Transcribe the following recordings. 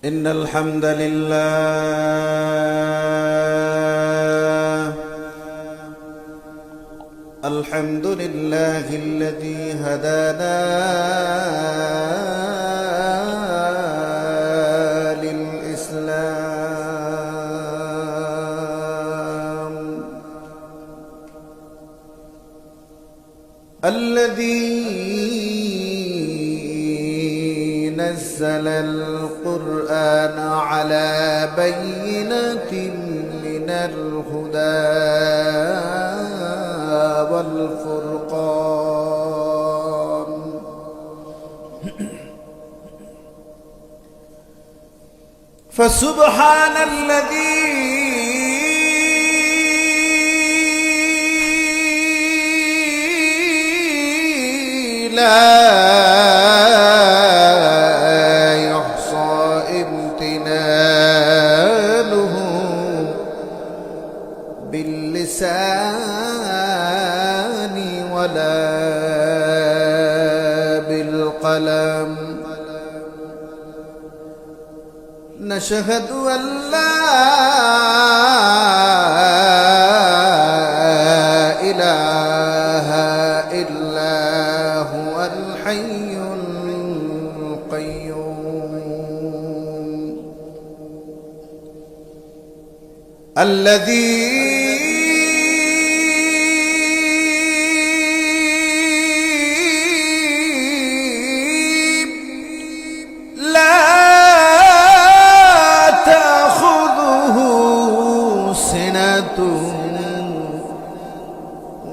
إن الحمد لله الذي هدانا للإسلام الذي نزل القرآن على بينة من الهدى والفرقان فسبحان الذي لا باللسان ولا بالقلم نشهد أن لا إله إلا هو الحي القيوم الذي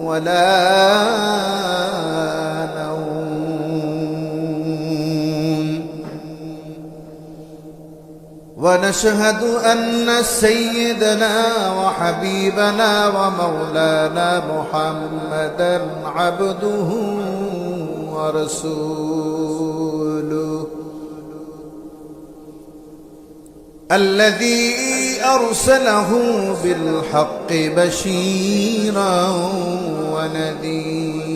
ولا نوم ونشهد أن سيدنا وحبيبنا ومولانا محمدا عبده ورسوله الذي أرسله بالحق بشيرا ونذيرا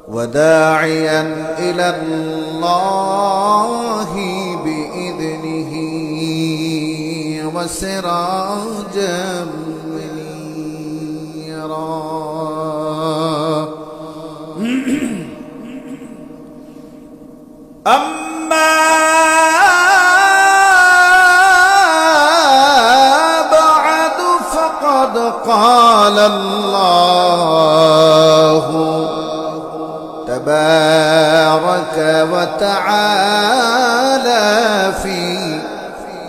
وداعيا إلى الله بإذنه وسراجا منيرا أما بعد فقد قال الله تبارك وتعالى في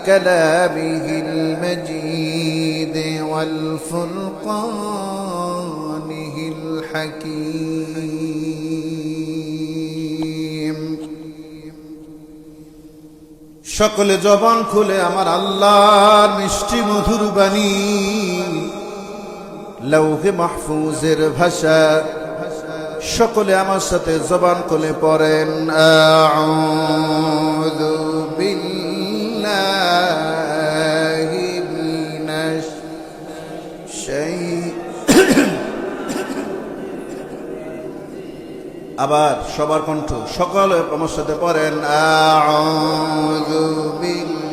كلامه المجيد والفرقانه الحكيم সকলে জবান খুলে আমার আল্লাহর মিষ্টি মধুর বাণী লৌহে মাহফুজের ভাষা সকলে আমার সাথে জবান খুলে পড়েন আউযু বিল্লাহি মিনাশ আবার সবার কণ্ঠ সকলে আমার সাথে পড়েন আউযু বিল্লাহি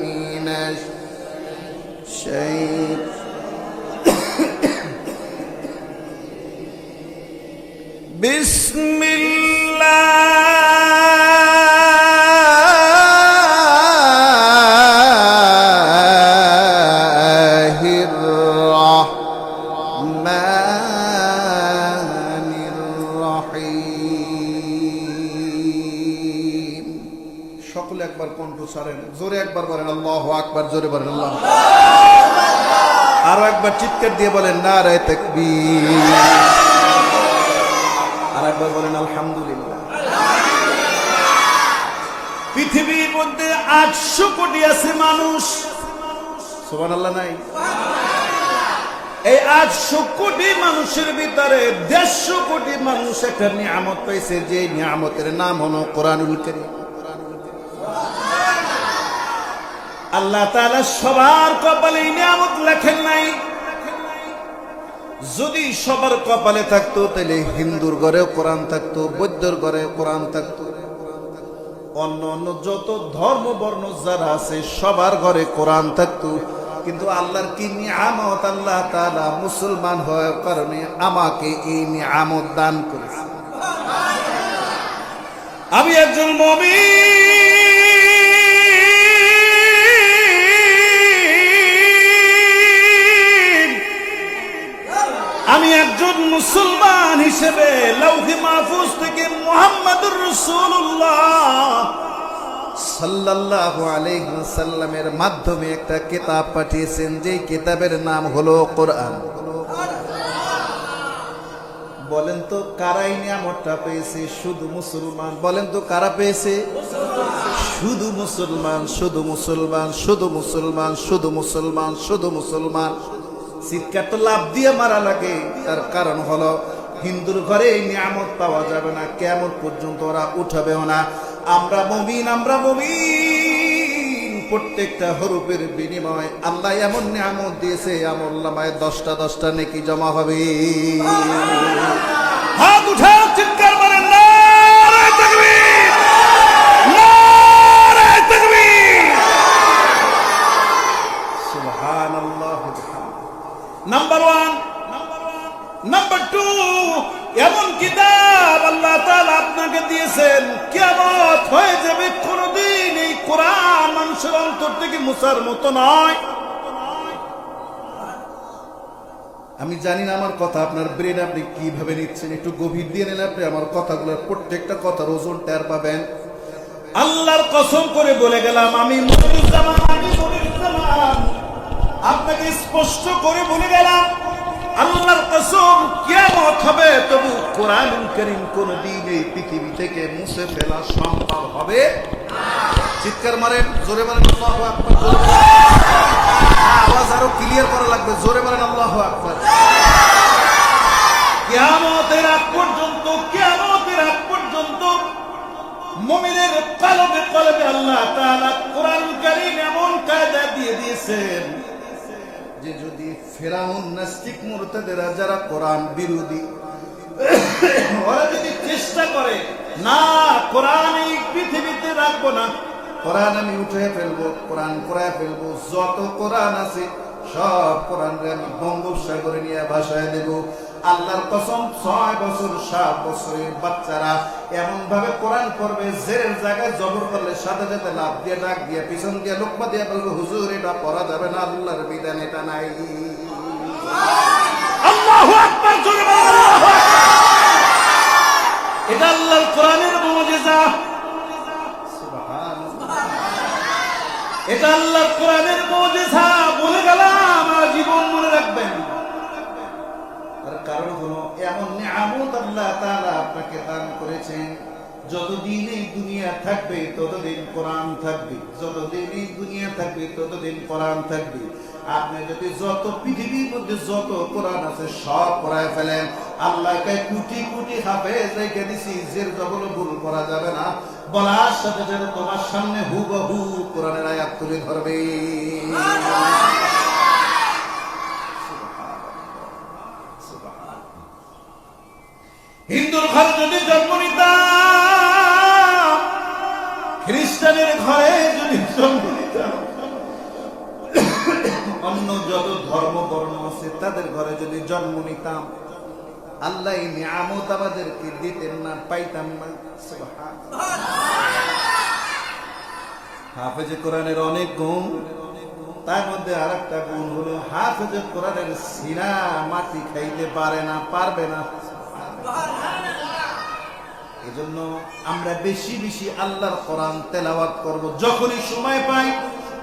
মিনাশ বিসমিল্লাহির রহমানির রহিম সকলে একবার কণ্ঠ ছাড়েন জোরে একবার বলেন আল্লাহু আকবার জোরে বলেন আল্লাহ আরো একবার চিৎকার দিয়ে বলেন নারে তাকবীর আর একবার বলেন আলহামদুলিল্লাহ পৃথিবীর মধ্যে 800 কোটি আছে মানুষ সুবহানাল্লাহ নাই এই 800 কোটি মানুষের ভিতরে 150 কোটি মানুষ একটা নিয়ামত পাইছে যে নিয়ামতের নাম হলো কোরআনুল কারীম আল্লাহ তাআলা সবার কপালে নিয়ামত লেখেন নাই যদি সবার কপালে থাকতো তাহলে হিন্দুর ঘরেও কোরআন থাকতো, বৌদ্ধর ঘরে কোরআন থাকতো, অন্য অন্য যত ধর্ম বর্ণ যারা আছে সবার ঘরে কোরআন থাকতো। কিন্তু আল্লাহর কি নিয়ামত, আল্লাহ তাআলা মুসলমান হওয়ার কারণে আমাকে এই নিয়ামত দান করেছে। আমি একজন মুমিন, আমি একজন মুসলমান হিসেবে লাউহে মাহফুজ থেকে মুহাম্মদুর রাসূলুল্লাহ সাল্লাল্লাহু আলাইহি ওয়াসাল্লামের মাধ্যমে একটা কিতাব পাঠিয়েছেন, যেই কিতাবের নাম হলো কোরআন। বলেন তো কারা এই নিয়ামতটা পেয়েছে? শুধু মুসলমান। বলেন তো কারা পেয়েছে? শুধু মুসলমান, শুধু মুসলমান, শুধু মুসলমান, শুধু মুসলমান, শুধু মুসলমান। চিৎকার তো লাভ দিয়ে মারা লাগে। তার কারণ হলো হিন্দুর ঘরে এই নিয়ামত পাওয়া যাবে না, কিয়ামত পর্যন্ত ওরা উঠাবেও না। আমরা মুমিন, আমরা মুমিন। প্রত্যেকটা হরফের বিনিময়ে আল্লাহ এমন নিয়ামত দিয়েছে, আমলনামায় 10টা নেকি জমা হবে। হাত উঠাও, চিৎকার মারেন নারে তাকবীর, নারে তাকবীর, সুবহানাল্লাহ। নাম্বার 1, নাম্বার 2, এমন কিতাব আল্লাহ তাআলা আপনাকে দিয়েছেন, কিয়ামত হয়ে যাবে, কোনদিন এই কোরআন মানুষের অন্তর থেকে মুছার মতো নয়। আমি জানি না আমার কথা আপনার ব্রেন আপনি কিভাবে নিচ্ছেন, একটু গভীর দিয়ে নিলে আপনি আমার কথাগুলোর প্রত্যেকটা কথার ওজন টের পাবেন। আল্লাহর কসম করে বলে গেলাম, আমি মনিরুজ্জামান আপনাকে স্পষ্ট করে বলে গেলাম, আল্লাহর কসম কিয়ামত হবে, তবু কোরআনুল কারীম কোনদিন এই পৃথিবী থেকে মুছে ফেলা সম্ভব হবে না। চিৎকার মারেন, জোরে মারেন আল্লাহু আকবার। আওয়াজ আরো ক্লিয়ার করা লাগবে, জোরে মারেন আল্লাহু আকবার। কিয়ামতের আগ পর্যন্ত, কিয়ামতের আগ পর্যন্ত মুমিনের কলবে কলবে আল্লাহ তাআলা কোরআনুল কারীম এমন কায়দা দিয়ে দিয়েছেন যে যদি ফেরাউন নাস্তিক মুরতাদেরা যারা কোরআন বিরোধী, ওরা যদি চেষ্টা করে না কোরআন এই পৃথিবীতে রাখবো না, কোরআন আমি উঠে ফেলবো, কোরআন করে ফেলবো, যত কোরআন আছে সব কোরআন আমি বঙ্গোপসাগরে নিয়ে ভাষায় দেব। আল্লাহর কসম 6 বছর 7 বছরের বাচ্চারা এমন ভাবে কোরআন পড়বে, জেরের জায়গায় জবর করলে সাথে সাথে লাভ দিয়ে ডাক দিয়ে পিছন দিয়ে লোকমা দিয়ে বলবে, হুজুর এটা পড়া যাবে না, আল্লাহর বিধান এটা নাই। আল্লাহু আকবার, জোরে বলো আল্লাহু আকবার। এটা আল্লাহর কোরআনের মুজিজা, সুবহানাল্লাহ। এটা আল্লাহর কোরআনের মুজিজা বলে গেলাম, জীবন মনে রাখবেন। কারণ হলো এমন নিয়ামত আল্লাহ তাআলা আপনাকে দান করেছেন, যতদিন এই দুনিয়া থাকবে ততদিন কোরআন থাকবে, যতদিন এই দুনিয়া থাকবে ততদিন কোরআন থাকবে। আপনি যদি যত পৃথিবীর মধ্যে যত কোরআন আছে সব পড়ায় ফেলেন, আল্লাহকে কোটি কোটি হাফেজ রেখে দিছি, জের জবর ভুল করা যাবে না, বলার সাথে সাথে তোমার সামনে হুবহু কোরআনের আয়াত তুলে ধরবে। হিন্দুর ঘরে যদি জন্ম নিতাম, খ্রিস্টানের ঘরে যদি জন্ম নিতাম, অন্য যত ধর্ম বর্ণ আছে তাদের ঘরে যদি জন্ম নিতাম, আল্লাহ এই নিয়ামত আমাদেরকে দিতেন না, পাইতাম না। হাফেজে কোরআনের অনেক গুণ, তার মধ্যে আর একটা গুণ হলো হাফেজে কোরআনের সিনা মাটি খাইতে পারে না, পারবে না। এজন্য আমরা বেশি বেশি আল্লাহর কোরআন তেলাওয়াত করব, যখনই সময় পাই।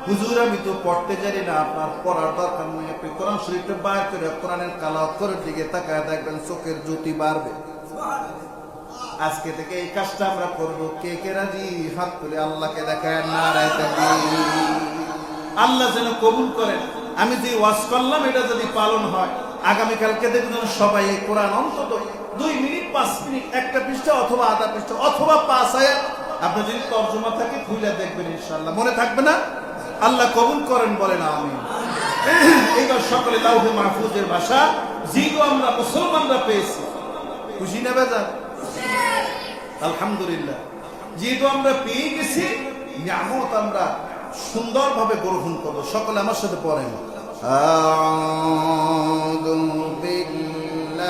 হুজুর আমি তো পড়তে জানি না, আপনার পড়ার দরকার নেই, আপনি কোরআন শরীফটা বার করে কোরআনের তেলাওয়াত করে দিকে তাকায় দেখবেন চোখের জ্যোতি বাড়বে। আজকে থেকে এই কাজটা আমরা করব। কে কে রাজি? হাত তুলে আল্লাহকে দেখায় নারায়ে তাকবীর। আল্লাহ যেন কবুল করেন। আমি যে ওয়াজ করলাম এটা যদি পালন হয়, আগামীকালকে দেখবেন সবাই এই কোরআন অন্তত 2 মিনিট 5 মিনিট একটা পৃষ্ঠা অথবা আধা পৃষ্ঠা অথবা 5 আয়াত আপনি যদি তরজমা থাকে খুলে দেখবেন, ইনশাআল্লাহ মনে থাকবে না? আল্লাহ কবুল করেন, বলেন আমিন। এইবার সকলে লাউহে মাহফুজের ভাষা যেহেতু আমরা মুসলমানরা পেয়েছি, খুশি না বেজার? আলহামদুলিল্লাহ। যেহেতু আমরা পেয়ে গেছি, নিয়ামত আমরা সুন্দরভাবে গ্রহণ করবো। সকলে আমার সাথে পড়েন, আউযু বিল্লাহি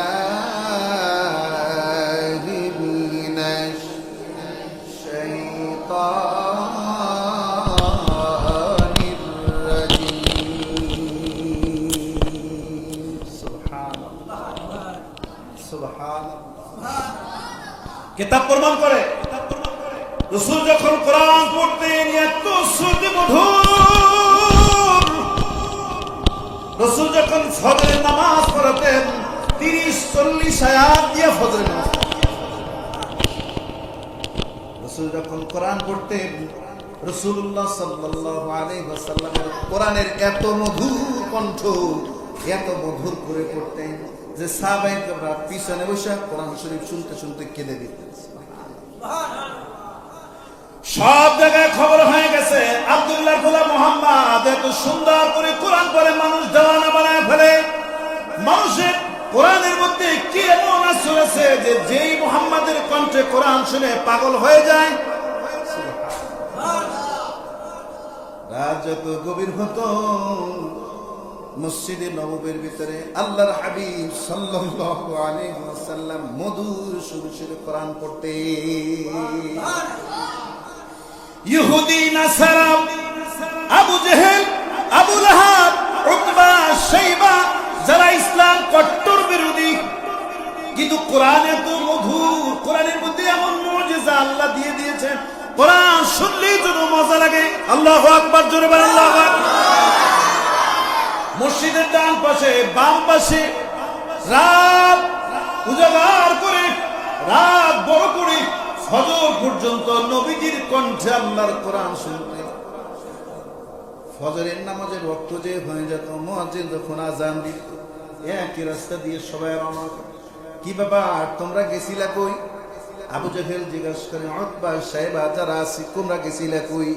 মিনাশ শাইতানির রাজীম। সুবহানাল্লাহ, সুবহানাল্লাহ। কিতাব প্রমাণ করে রাসূল যখন কোরআন পড়তেন এত শ্রুতি মধুর, রাসূল যখন ফজরের নামাজ পড়তেন 30-40 আয়াত দিয়ে ফজরের নামাজ। রাসূল যখন কোরআন পড়তেন, রাসূলুল্লাহ সাল্লাল্লাহু আলাইহি ওয়াসাল্লামের কোরআনের এত মধুর কণ্ঠ, এত মধুর করে পড়তেন যে সাহাবায়ে-কেরাম পিছনে বসে কোরআন শরীফ শুনতে শুনতে কেঁদে দিতেন। সব জায়গায় খবর হয়ে গেছে আব্দুল্লাহ গোলাম মুহাম্মদ এত সুন্দর করে কোরআন পড়ে মানুষ দেওয়ানা বানায় ফেলে। মানুষের কোরআনের মধ্যে কি এমন আসর আছে যে যেই মুহাম্মাদের কণ্ঠে কোরআন শুনে পাগল হয়ে যায়। রাত যত গভীর হতো, মসজিদে নববীর ভিতরে আল্লাহর হাবিব সাল্লাল্লাহু আলাইহি ওয়াসাল্লাম মধুর সুরে কোরআন পড়তেন। ইহুদি, নাসারা, আবু জেহেল, আবু লাহাব, উতবা, শাইবা যারা ইসলাম কট্টর বিরোধী, কিন্তু কোরআন এত মধুর, কোরআনের মধ্যে এমন মুজিজা আল্লাহ দিয়ে দিয়েছেন, কোরআন শুনলেই যেন মজা লাগে। আল্লাহু আকবার, জোরে বলেন আল্লাহু আকবার। মসজিদের ডান পাশে বাম পাশে রাত উজাগার করে, রাত বড় করে ফজর পর্যন্ত নবীজির কণ্ঠে আল্লাহর কোরআন শুনতেন। ফজরের নামাজের ওয়াক্ত যে হয়ে যেত, মুয়াজ্জিন যখন আযান দিত, একই রাস্তা দিয়ে সবাই রওনা। কি ব্যাপার, তোমরা গেছিলা কই? আবু জাহেল জিজ্ঞাসা করে, উতবা, শাইবা যারা আছি, তোমরা গেছিলা কই?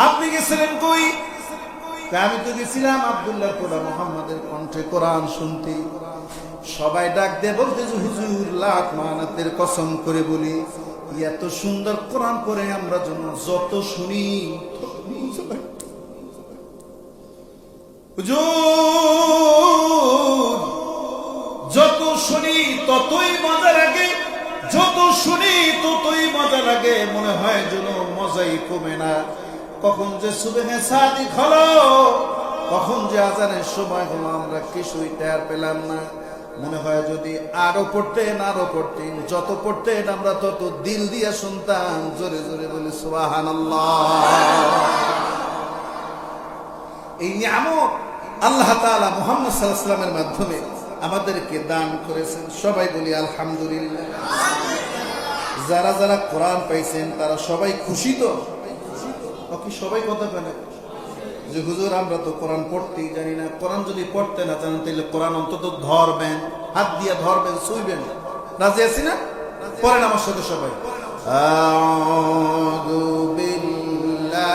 আপনি গেছিলেন কই? আমি তো গেছিলাম আব্দুল্লাহ গোলাম মুহাম্মদের কণ্ঠে কোরআন শুনতে। সবাই ডাক দিয়ে বলতেছে, হুজুর লাখ মানাতের কসম করে বলি, এত সুন্দর কোরআন পড়ে আমরা যত শুনি, যত শুনি ততই মজা লাগে, যত শুনি ততই মজা লাগে, মনে হয় যেন মজাই কমে না। কখন যে সুবহে সাদিক হলো, কখন যে আজানের সময় হলো, আমরা কিছুই টের পেলাম না। মনে হয় যদি আরো পড়তেন, আরো পড়তেন, যত পড়তেন আমরা তত দিল দিয়ে শুনতাম। জোরে জোরে বলি সুবহানাল্লাহ। এই নিয়ামত আল্লাহ তাআলা মুহাম্মদ সাল্লাল্লাহু আলাইহি ওয়াসাল্লামের মাধ্যমে আমাদেরকে দান করেছেন। সবাই বলি আলহামদুলিল্লাহ। যারা যারা কোরআন পাইছেন তারা সবাই খুশি তো? বাকি সবাই কথা বলে যে হুজুর আমরা তো কোরআন পড়তেই জানি না। কোরআন যদি পড়তে না জানেন তাহলে কোরআন অন্তত ধরবেন, হাত দিয়ে ধরবেন, ছুঁইবেন। রাজি আছি না? পড়েন আমার সাথে সবাই, আউযু বিল্লাহি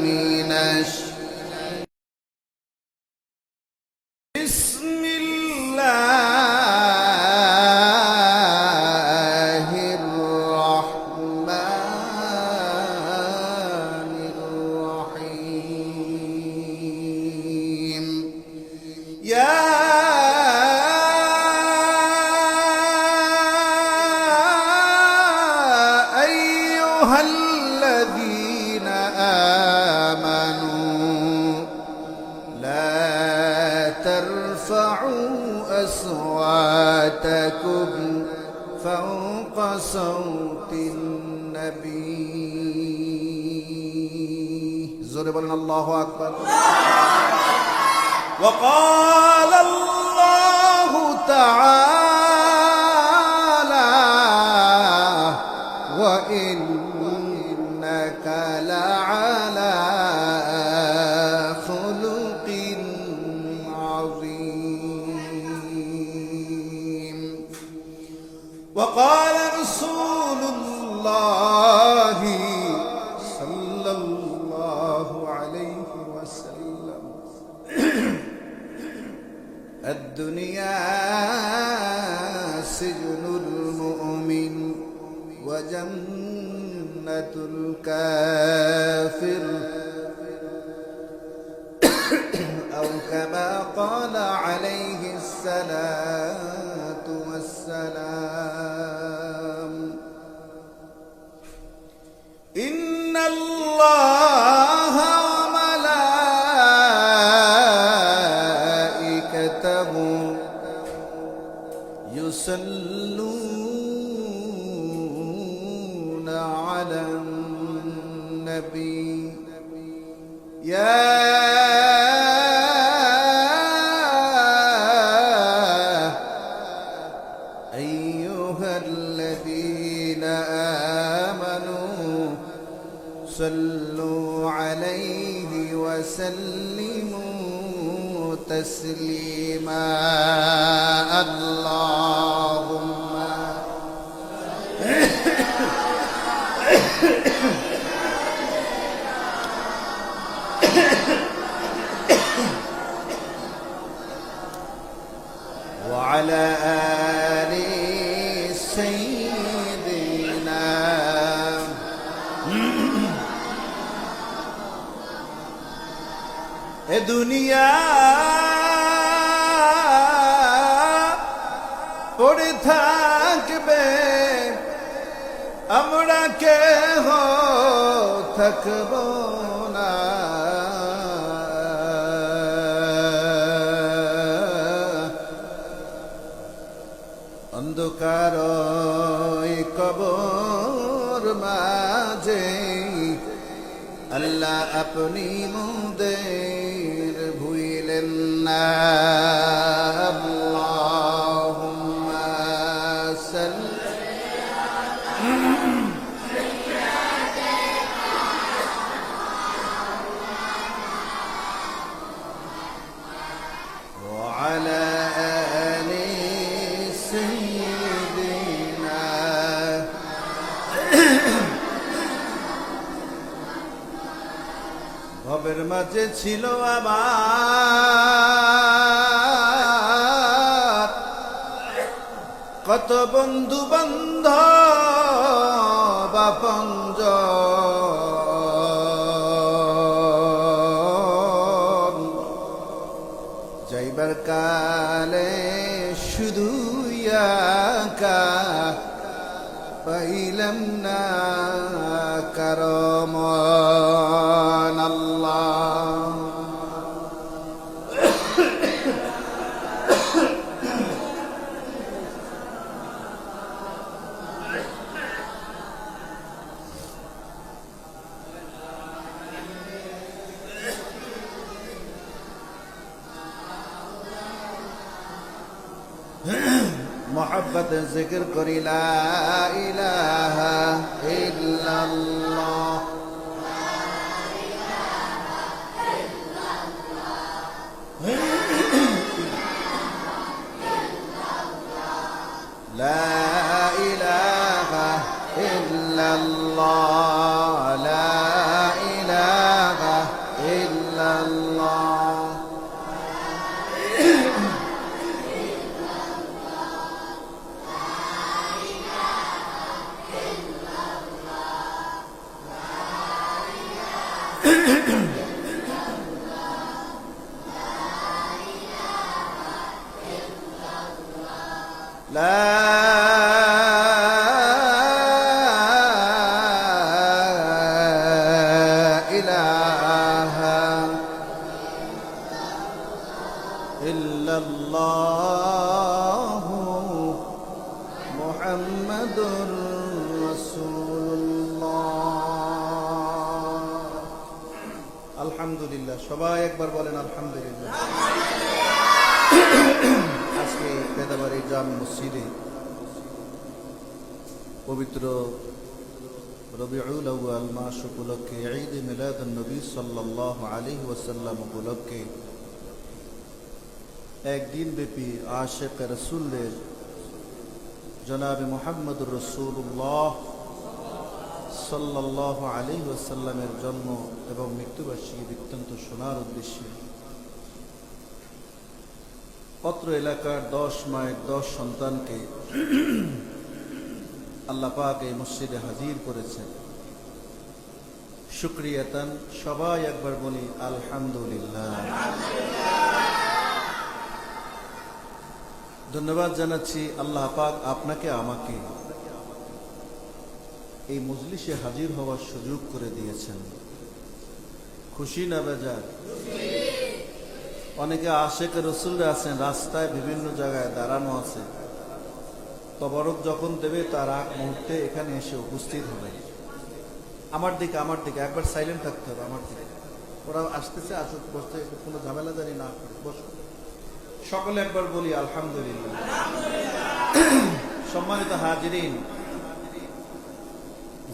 মিনাশ أصواتكم فوق صوت النبي زور بلن الله أكبر وقال الله تعالى وإنك لعلى خلق عظيم وقال رسول الله صلى الله عليه وسلم سجن المؤمن وجنة الكافر أو كما قال عليه الصلاة والسلام إن الله وملائكته يصلون على النبي يا أيها الذين آمنوا صلوا عليه وسلموا تسليما اللهم وعلى آل سيدنا দুনিয়া পড়ে থাকবে আমরা কেহ থাকব না অন্ধকার কবর মাঝে আল্লাহ আপনি মুদের ভুইলেন না আল্লাহুম্মা وعلى آل سيدنا ভবের মাঝে ছিল আবার কত বন্ধু বান্ধব আপনজন যাইবার কালে শুধু একা পাইলাম না কারমান আল্লাহ मोहब्बत जिक्र करी ला इलाहा इल्लल्लाह ला इलाहा इल्लल्लाह ला इलाहा इल्लल्लाह لا إله إلا الله محمد رسول الله الحمد لله সবাই একবার বলেন আলহামদুলিল্লাহ আজকে বেদাবাড়ি জামে মসজিদে পবিত্র রবিউল আউয়াল মাস উপলক্ষে ঈদ মিলাদুন নবী সাল্লাল্লাহু আলাইহি ওয়াসাল্লাম উপলক্ষে একদিন ব্যাপী আশিক রাসূলের জনাবে মুহাম্মদুর রাসূলুল্লাহ সাল্লাল্লাহু আলাইহি ওয়াসাল্লামের জন্ম এবং মৃত্যুবার্ষিকী বৃত্তান্ত শোনার উদ্দেশ্যে অত্র এলাকার 10 মায়ের 10 সন্তানকে আল্লাহ পাক এই মসজিদে হাজির করেছেন। শুকরিয়াতান সবাই একবার বলি আলহামদুলিল্লাহ। ধন্যবাদ জানাচ্ছি আল্লাহ পাক আপনাকে আমাকে এই মজলিসে হাজির হওয়ার সুযোগ করে দিয়েছেন। খুশি না বেজার? অনেকে আশেক রসুলরা আছেন, রাস্তায় বিভিন্ন জায়গায় দাঁড়ানো আছে, তবরক যখন দেবে তার আগ মুহূর্তে এখানে এসে উপস্থিত হবে। আমার দিকে একবার সাইলেন্ট থাকতে হবে। আমার দিকে ওরা আসতেছে, আসুক, বসতে, কোনো ঝামেলা জানি না করে বসো। সকলে একবার বলি আলহামদুলিল্লাহ। সম্মানিত হাজিরিন,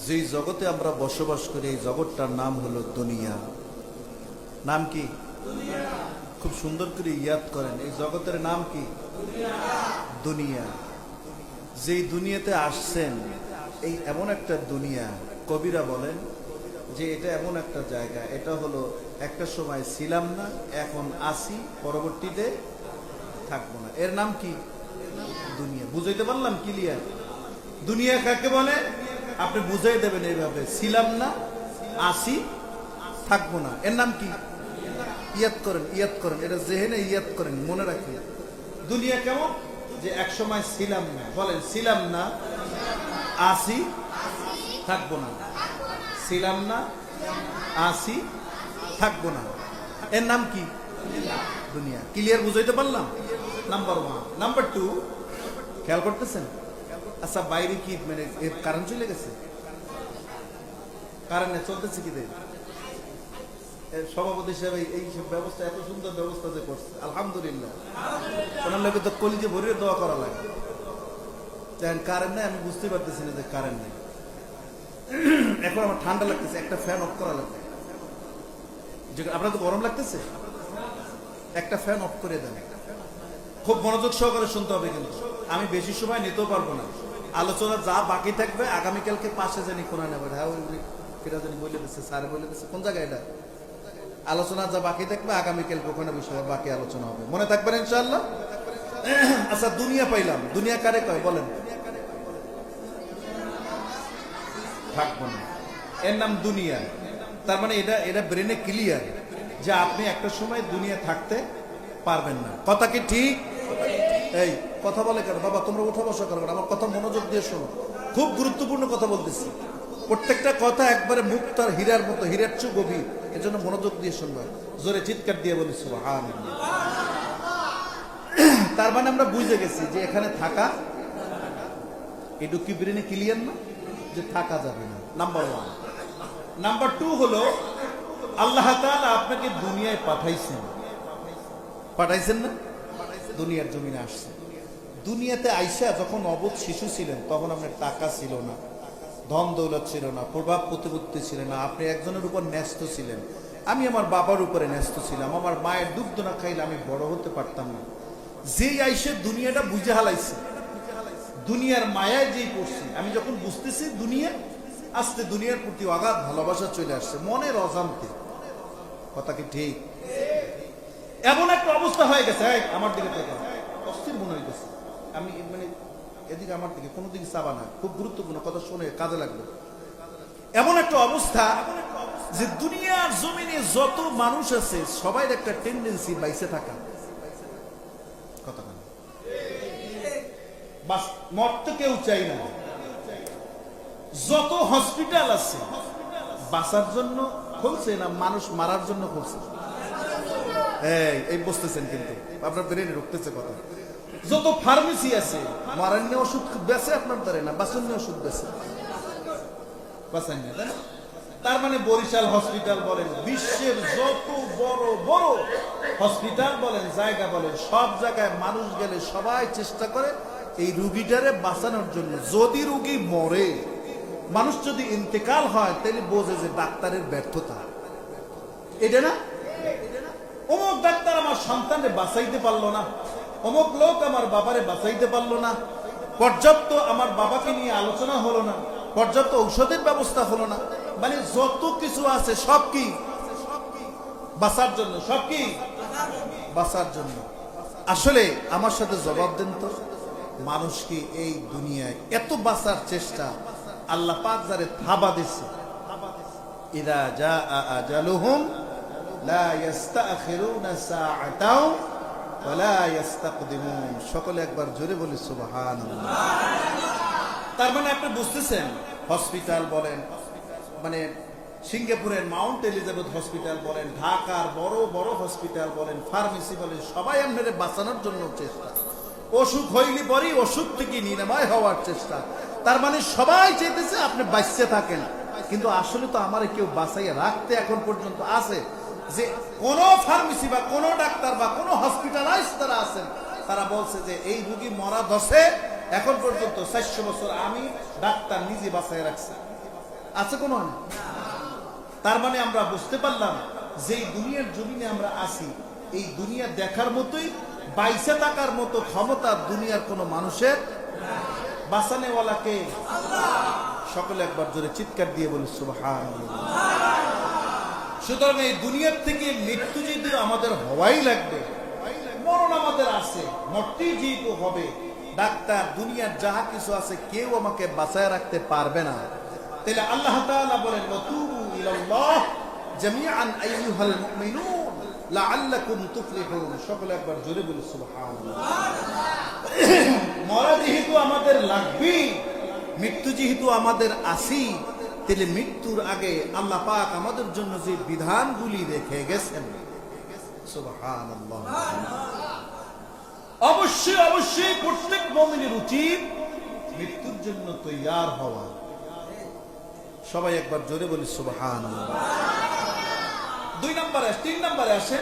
যেই জগতে আমরা বসবাস করি এই জগৎটার নাম হলো দুনিয়া। নাম কি? খুব সুন্দর করে ইয়াদ করেন, এই জগতের নাম কি? দুনিয়া। যেই দুনিয়াতে আসছেন এই এমন একটা দুনিয়া, কবিরা বলেন যে এটা এমন একটা জায়গা, এটা হলো একটা সময় ছিলাম না, এখন আসি, পরবর্তীতে থাকবো না। এর নাম কি? দুনিয়া। বুঝাইতে পারলাম ক্লিয়ার? দুনিয়া কাকে বলে আপনি বুঝাই দেবেন এইভাবে, ছিলাম না, আসি, থাকবো না। এর নাম কি? ইয়াদ করেন, এটা জেহেনে ইয়াদ করেন, মনে রাখেন। দুনিয়া কেমন? যে এক সময় ছিলাম না, বলেন ছিলাম না, আসি, থাকবো না। ছিলাম না, আসি, থাকবো না। এর নাম কি? দুনিয়া। ক্লিয়ার বুঝাইতে পারলাম? নাম্বার 1। নাম্বার 2, খেয়াল করতেছেন? আচ্ছা, বাইরে কি মানে কারেন্ট চলে গেছে? কারেন্ট চলতেছে কি দেয়? সভাপতি সাহেব এই ব্যবস্থা, এত সুন্দর ব্যবস্থা যে করছে, আলহামদুলিল্লাহ। ওনার লোকে তো কলিজে ভরিয়ে দোয়া করা লাগে। কারেন্ট নেই, আমি বুঝতে পারতেছি না যে কারেন্ট নেই। এখন আমার ঠান্ডা লাগতেছে, একটা ফ্যান অফ করা লাগবে। আপনার তো গরম লাগতেছে, একটা ফ্যান অফ করে দেন। খুব মনোযোগ সহকারে শুনতে হবে, কিন্তু আমি বেশি সময় নিতেও পারবো না। আলোচনা যা বাকি থাকবে আগামীকালকে পাশে জানি কোনা নেবে। হ্যাঁ, এটা জানি বলে দিচ্ছে, স্যার বলে দিচ্ছে। কোন জায়গায় এটা? আলোচনা যা বাকি থাকবে আগামীকালকে ওখানে বিষয়ে বাকি আলোচনা হবে, মনে থাকবেন ইনশাআল্লাহ। আচ্ছা, দুনিয়া পাইলাম, দুনিয়া কারে কয় বলেন? থাকবো না, এর নাম দুনিয়া। তার মানে এটা ব্রেনে ক্লিয়ার যে আপনি একটা সময় দুনিয়া থাকতে পারবেন না। কথা কি ঠিক? এই কথা বলে কেন বাবা? তোমরা উঠা বসা করো, আমার কথা মনোযোগ দিয়ে শোনো। খুব গুরুত্বপূর্ণ কথা বলতেছি, প্রত্যেকটা কথা একবারে মুক্তার হীরার মতো, হীরার চেয়ে গভীর। এজন্য মনোযোগ দিয়ে শুনবা, জোরে চিৎকার দিয়ে বলি সুবহানাল্লাহ। তার মানে আমরা বুঝে গেছি যে এখানে থাকা, এটুকু কি ব্রেনে ক্লিয়ার না যে থাকা যাবে না? নাম্বার 1। নাম্বার 2 হলো আল্লাহ তাআলা আপনাকে দুনিয়ায় পাঠাইছেন না? দুনিয়ার জমিনে আসছে। দুনিয়াতে আইসা যখন অবোধ শিশু ছিলেন তখন আপনার টাকা ছিল না, ধন দৌলত ছিল না, প্রভাব প্রতিপত্তি ছিল না, আপনি একজনের উপর ন্যস্ত ছিলেন। আমি আমার বাবার উপরে ন্যস্ত ছিলাম, আমার মায়ের দুধ না খাইলে আমি বড় হতে পারতাম না। যেই আইসে দুনিয়াটা বুঝে হালাইছে, দুনিয়ার মায়ায় যেই পড়ছি, আমি যখন বুঝতেছি দুনিয়া, আস্তে দুনিয়ার প্রতি অগাধ ভালোবাসা চলে আসছে মনের অজান্তে। কথা কি ঠিক? এমন একটা অবস্থা হয়ে গেছে, আমার দিকে থেকে অস্থির মনে হয়ে গেছে। আমি মানে এদিকে আমার দিকে কোনো দিকে চাবা না, খুব গুরুত্বপূর্ণ কথা শুনে কাজে লাগবে। এমন একটা অবস্থা যে দুনিয়ার জমিনে যত মানুষ আছে সবাই একটা টেন্ডেন্সি বাইসে থাকা। কথা বলে বাস মরতে কেউ চাই না। যত হসপিটাল আছে বাঁচার জন্য খুলছে না মানুষ মারার জন্য খুলছে? এই বুঝতেছেন, কিন্তু আপনার ব্রেনে ঢুকতেছে কথা। যত ফার্মেসি আছে মারার নিয়ে ওষুধ বেছে, আপনার দ্বারা না বাঁচার নিয়ে ওষুধ বেছে, বাঁচান না। তার মানে বরিশাল হসপিটাল বলেন, বিশ্বের যত বড় বড় হসপিটাল বলেন, জায়গা বলেন, সব জায়গায় মানুষ গেলে সবাই চেষ্টা করে এই রুগীটারে বাঁচানোর জন্য। যদি রুগী মরে, মানুষ যদি ইন্তেকাল হয়, তাহলে বোঝে যে ডাক্তারের ব্যর্থতা। এটা না, অমুক ডাক্তার আমার সন্তানকে বাঁচাইতে পারলো না, অমুক লোক আমার বাবারে বাঁচাইতে পারলো না, পর্যাপ্ত আমার বাবাকে নিয়ে আলোচনা হলো না, পর্যাপ্ত ঔষধের ব্যবস্থা হলো না। মানে যত কিছু আছে সব কি বাঁচার জন্য, সব কি বাঁচার জন্য। আসলে আমার সাথে জবাব দেন তো, মানুষ কি এই দুনিয়ায় এত বাঁচার চেষ্টা আল্লাহ পাক যারে থাবা দিছে, ইদা জাআ আজালুহুম লা ইস্তাখিরুনা সাআতাও ওয়া লা ইস্তাকদিমুন। সকলে একবার জোরে বলি সুবহানাল্লাহ। তার মানে আপনি বুঝতেছেন, হসপিটাল বলেন, মানে সিঙ্গাপুরের মাউন্ট এলিজাবেথ হসপিটাল বলেন, ঢাকার বড় বড় হসপিটাল বলেন, ফার্মেসি বলেন, সবাই আপনাদের বাঁচানোর জন্য চেষ্টা। অসুখ হইলে পরই অসুখ থেকে নিরাময় হওয়ার চেষ্টা। তার মানে সবাই চাইতেছে আপনি বাঁচতে থাকেন, কিন্তু আসলে তো আমার কেউ বাঁচাইয়া রাখতে এখন পর্যন্ত আছে যে কোন ফার্মেসি বা কোন ডাক্তার বা কোন হসপিটালাইজ তারা আছেন, তারা বলছে যে এই রোগী মরা দশে এখন পর্যন্ত 400 বছর আমি ডাক্তার নিজে বাঁচাই রাখছি, আছে কোনো? তার মানে আমরা বুঝতে পারলাম যে এই দুনিয়ার জমিনে আমরা আছি, এই দুনিয়া দেখার মতোই বাইসে থাকার মতো ক্ষমতা দুনিয়ার কোন মানুষের। বাঁচানেওয়ালাকে সকলে একবার জোরে চিৎকার দিয়ে বলি সুবহানাল্লাহ। সুতরাং এই দুনিয়ার থেকে মৃত্যু যেহেতু আমাদের হওয়াই লাগবে, মরণ আমাদের আছে, মরতেই যেহেতু হবে, ডাক্তার দুনিয়ার যাহা কিছু আছে কেউ আমাকে বাঁচায় রাখতে পারবে না। তাহলে আল্লাহ তাআলা বলেন ওয়াতুবু ইলাল্লাহ জামিআন আইয়ুহাল মুমিনুন লাআল্লাকুম তুফলিহুন। সকলে একবার জোরে বলি সুবহানাল্লাহ। মরা যেহেতু আমাদের লাগবে, মৃত্যু যেহেতু আমাদের আসি, তাহলে মৃত্যুর আগে আল্লাহ পাক আমাদের জন্য যে বিধানগুলি রেখে গেছেন, সুবহানাল্লাহ, অবশ্যই অবশ্যই প্রত্যেক মুমিনের উচিত মৃত্যুর জন্য তৈয়ার হওয়া। সবাই একবার জোরে বলি সুবহানাল্লাহ। 2 নম্বরে 3 নম্বরে আসে,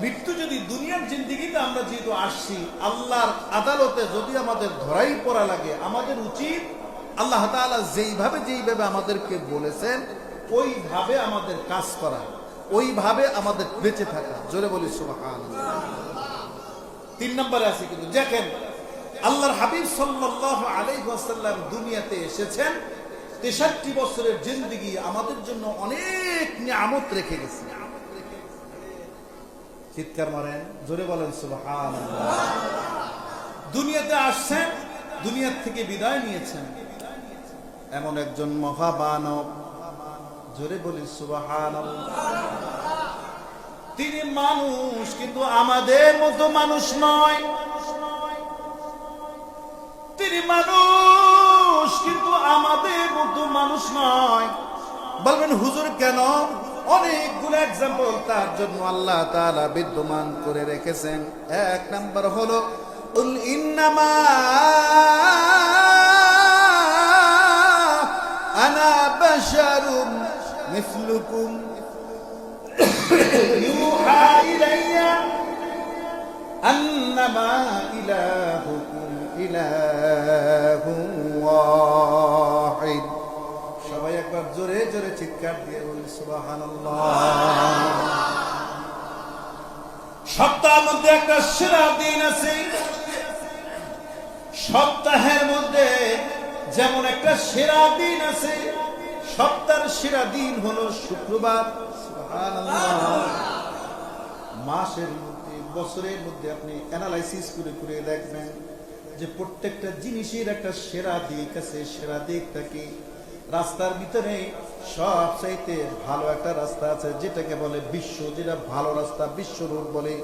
মৃত্যু যদি দুনিয়ার জিন্দেগিতে আমরা যেহেতু আসছি, আল্লাহর আদালতে যদি আমাদের ধরাই পড়া লাগে, আমাদের উচিত আল্লাহ তাআলা যেইভাবে আমাদেরকে বলেছেন ওইভাবে আমাদের কাজ করা, ওইভাবে আমাদের বেঁচে থাকা। জোরে বলি সুবহানাল্লাহ। 3 নম্বরে আছে, কিন্তু দেখেন আল্লাহর হাবিব সাল্লাল্লাহু আলাইহি ওয়াসাল্লাম দুনিয়াতে এসেছেন, 63 বছরের জিন্দেগি আমাদের জন্য অনেক নিয়ামত রেখে গেছে। চিৎকার মারেন, জোরে বলেন সুবহানাল্লাহ। দুনিয়াতে আসছেন, দুনিয়ার থেকে বিদায় নিয়েছেন এমন একজন মহামানব, জোরে বলি সুবহানাল্লাহ। তিনি মানুষ, কিন্তু আমাদের মতো মানুষ নয়। তিনি মানুষ, কিন্তু আমাদের মতো মানুষ নয়। বলবেন হুজুর কেন? অনেকগুলো এক্সাম্পল তার জন্য আল্লাহ তাআলা বিদ্যমান করে রেখেছেন। 1 নাম্বার হলো উল ইন্নামা আনা বাশারুম মিসলুকুম ইউহা ইলাইয়া আন্নামা ইলাহুকুম ইলাহুন ওয়াহিদ। সবাই একবার জোরে জোরে চিৎকার দিয়ে বলি সুবহানাল্লাহ। সপ্তাহের মধ্যে একটা সেরা দিন আছে, সপ্তাহের মধ্যে যেমন একটা সেরা দিন আছে, সপ্তাহের সেরা দিন হলো শুক্রবার। সুবহানাল্লাহ। মাসের মধ্যে, বছরের মধ্যে আপনি অ্যানালাইসিস করে করে দেখবেন যে প্রত্যেকটা জিনিসের একটা সেরা দিক আছে। সেরা দিকটা কি? রাস্তার ভিতরে সবচাইতে ভালো একটা রাস্তা আছে, যেটাকে বলে বিশ্ব, যেটা ভালো রাস্তা, বিশ্ব রোড বলে।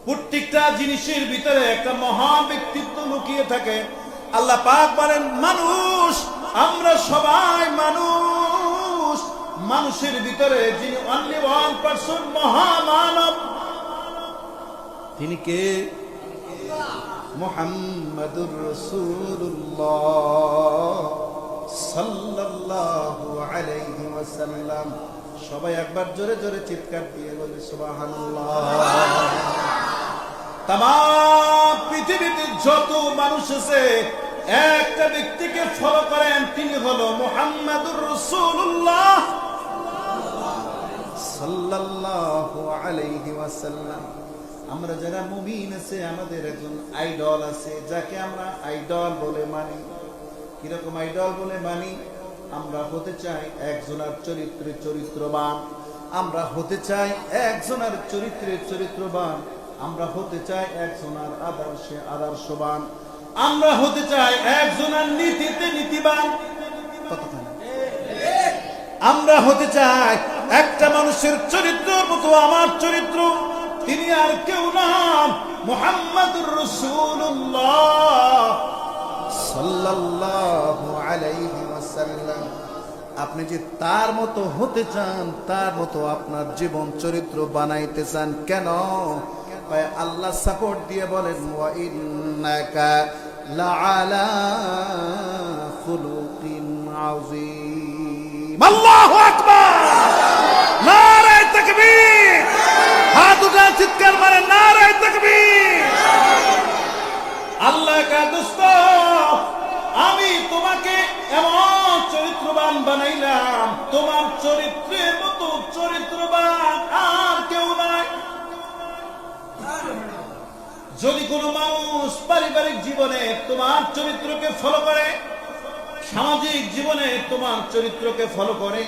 প্রত্যেকটা জিনিসের ভিতরে একটা মহান ব্যক্তিত্ব লুকিয়ে থাকে। আল্লাহ পাক বলেন মানুষ, আমরা সবাই মানুষ। মানুষের ভিতরে যিনি অনলি 1% মহামানব, তিনি কে? মুহাম্মাদুর রাসূলুল্লাহ সাল্লাল্লাহু আলাইহি ওয়াসাল্লাম। সবাই একবার জোরে জোরে চিৎকার দিয়ে বলি সুবহানাল্লাহ। তামাম পৃথিবীতে যত মানুষ আছে, একটা ব্যক্তিকে ফলো করেন, তিনি হলো মুহাম্মাদুর রাসূলুল্লাহ সাল্লাল্লাহু আলাইহি ওয়াসাল্লাম। আমরা যারা মুমিন আছে, আমাদের একজন আইডল আছে, যাকে আমরা আইডল বলে মানি। কিরকম আইডল বলে মানি? আমরা হতে চাই একজনের চরিত্রে চরিত্রবান, আমরা হতে চাই একজনের চরিত্রে চরিত্রবান। আমরা হতে চাই একজনের আদর্শে আদর্শবান, আমরা হতে চাই একজনের নীতিতে নীতিবান, কতখানি আমরা হতে চাই একটা মানুষের চরিত্রের মতো আমার চরিত্র, তিনি আর কেউ না মুহাম্মাদুর রাসূলুল্লাহ সাল্লাল্লাহু আলাইহি ওয়াসাল্লাম। আপনি যে তার মতো হতে চান, তার মতো আপনার জীবন চরিত্র বানাইতে চান, কেন? ভাই আল্লাহ সাপোর্ট দিয়ে বলেন ওয়া ইন্নাকা লাআলা খুলুকিন আযীম। আল্লাহু আকবার, নারে তাকবীর, হাত উঠা চিৎকার মারেন নারে তাকবীর। আল্লাহ কা দোস্ত, আমি তোমাকে এমন চরিত্রবান বানাইলাম, তোমার চরিত্রের মতো চরিত্রবান আর কেউ নাই। যদি কোনো মানুষ পারিবারিক জীবনে তোমার চরিত্রকে ফলো করে, সামাজিক জীবনে তোমার চরিত্রকে ফলো করে,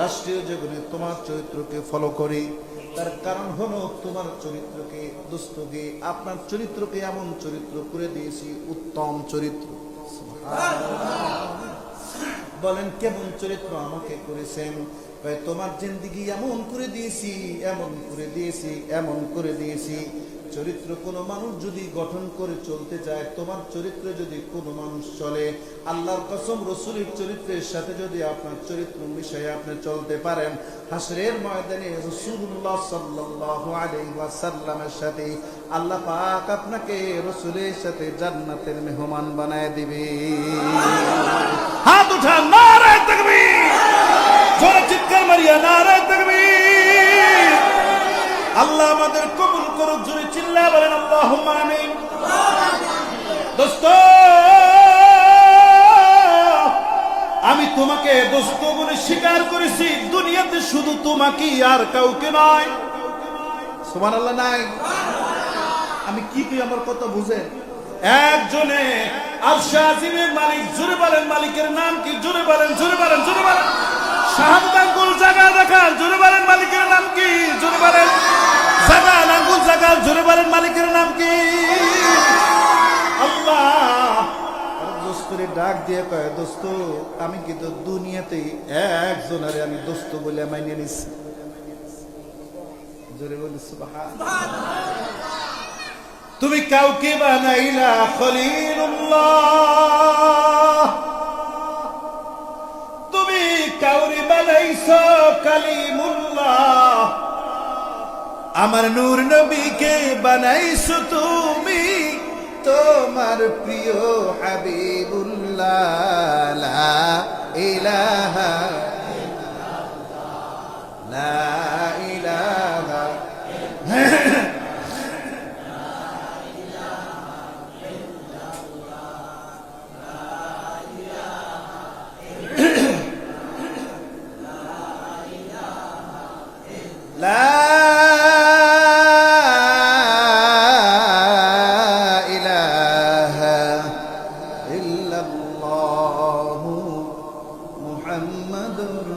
রাষ্ট্রীয় জীবনে তোমার চরিত্রকে ফলো করে, তার কারণ হলো তোমার চরিত্রকে, দোস্তকে, আপনার চরিত্রকে এমন চরিত্র করে দিয়েছি, উত্তম চরিত্র। বলেন কেমন চরিত্র আমাকে করেছেন? ভাই তোমার জিন্দেগি এমন করে দিয়েছি, এমন করে দিয়েছি, এমন করে দিয়েছি। চরিত্র কোনো মানুষ যদি গঠন করে চলতে চায়, তোমার চরিত্রে যদি কোনো মানুষ চলে, আল্লাহর কসম রাসূলের চরিত্রের সাথে যদি আপনার চরিত্র মিশিয়ে আপনি চলতে পারেন, হাসরের ময়দানে রাসূলুল্লাহ সাল্লাল্লাহু আলাইহি ওয়াসাল্লামের সাথে আল্লাহ পাক আপনাকে রাসূলের সাথে জান্নাতের মেহমান বানায় দিবে। হাত উঠা নারে তাকবীর, জোরে চিৎকার মারিয়া নারে তাকবীর। আল্লাহ আমাদের কবুল করুক, জোরে চিল্লা বলেন আল্লাহুম্মা আমিন। দোস্ত, আমি তোমাকে দোস্ত বলে স্বীকার করেছি, দুনিয়াতে শুধু তোমাকেই, আর কাউকে নয়। সুবহানাল্লাহ নাই? আমি কি কই আমার কথা বুঝেন? একজনে আরশে আজিমের মালিক, জোরে বলেন মালিকের নাম কি? জোরে বলেন, জোরে বলেন, জোরে বলেন। শাহাদাত আঙ্গুল জায়গা দেখান, জোরে বলেন মালিকের নাম কি? জোরে বলেন। জায়গা আঙ্গুল জায়গা, জোরে বলেন মালিকের নাম কি? আল্লাহ। দোস্তরে ডাক দিয়ে কয়, দোস্ত আমি কিন্তু দুনিয়াতে একজনের আমি দোস্ত বলে মাইনে নিছি। জোরে বলি সুবহানাল্লাহ। তুমি কাউকে বানাইলা খলিলুল্লাহ, তুমি কাউরি বানাইছো কালিমুল্লাহ, আমার নূর নবীকে বানাইছো তুমি তোমার প্রিয় হাবিবুল্লাহ। লা ইলাহা ইল্লাল্লাহ, লা ইলাহা লা ইলাহা ইল্লাল্লাহ মুহাম্মাদুর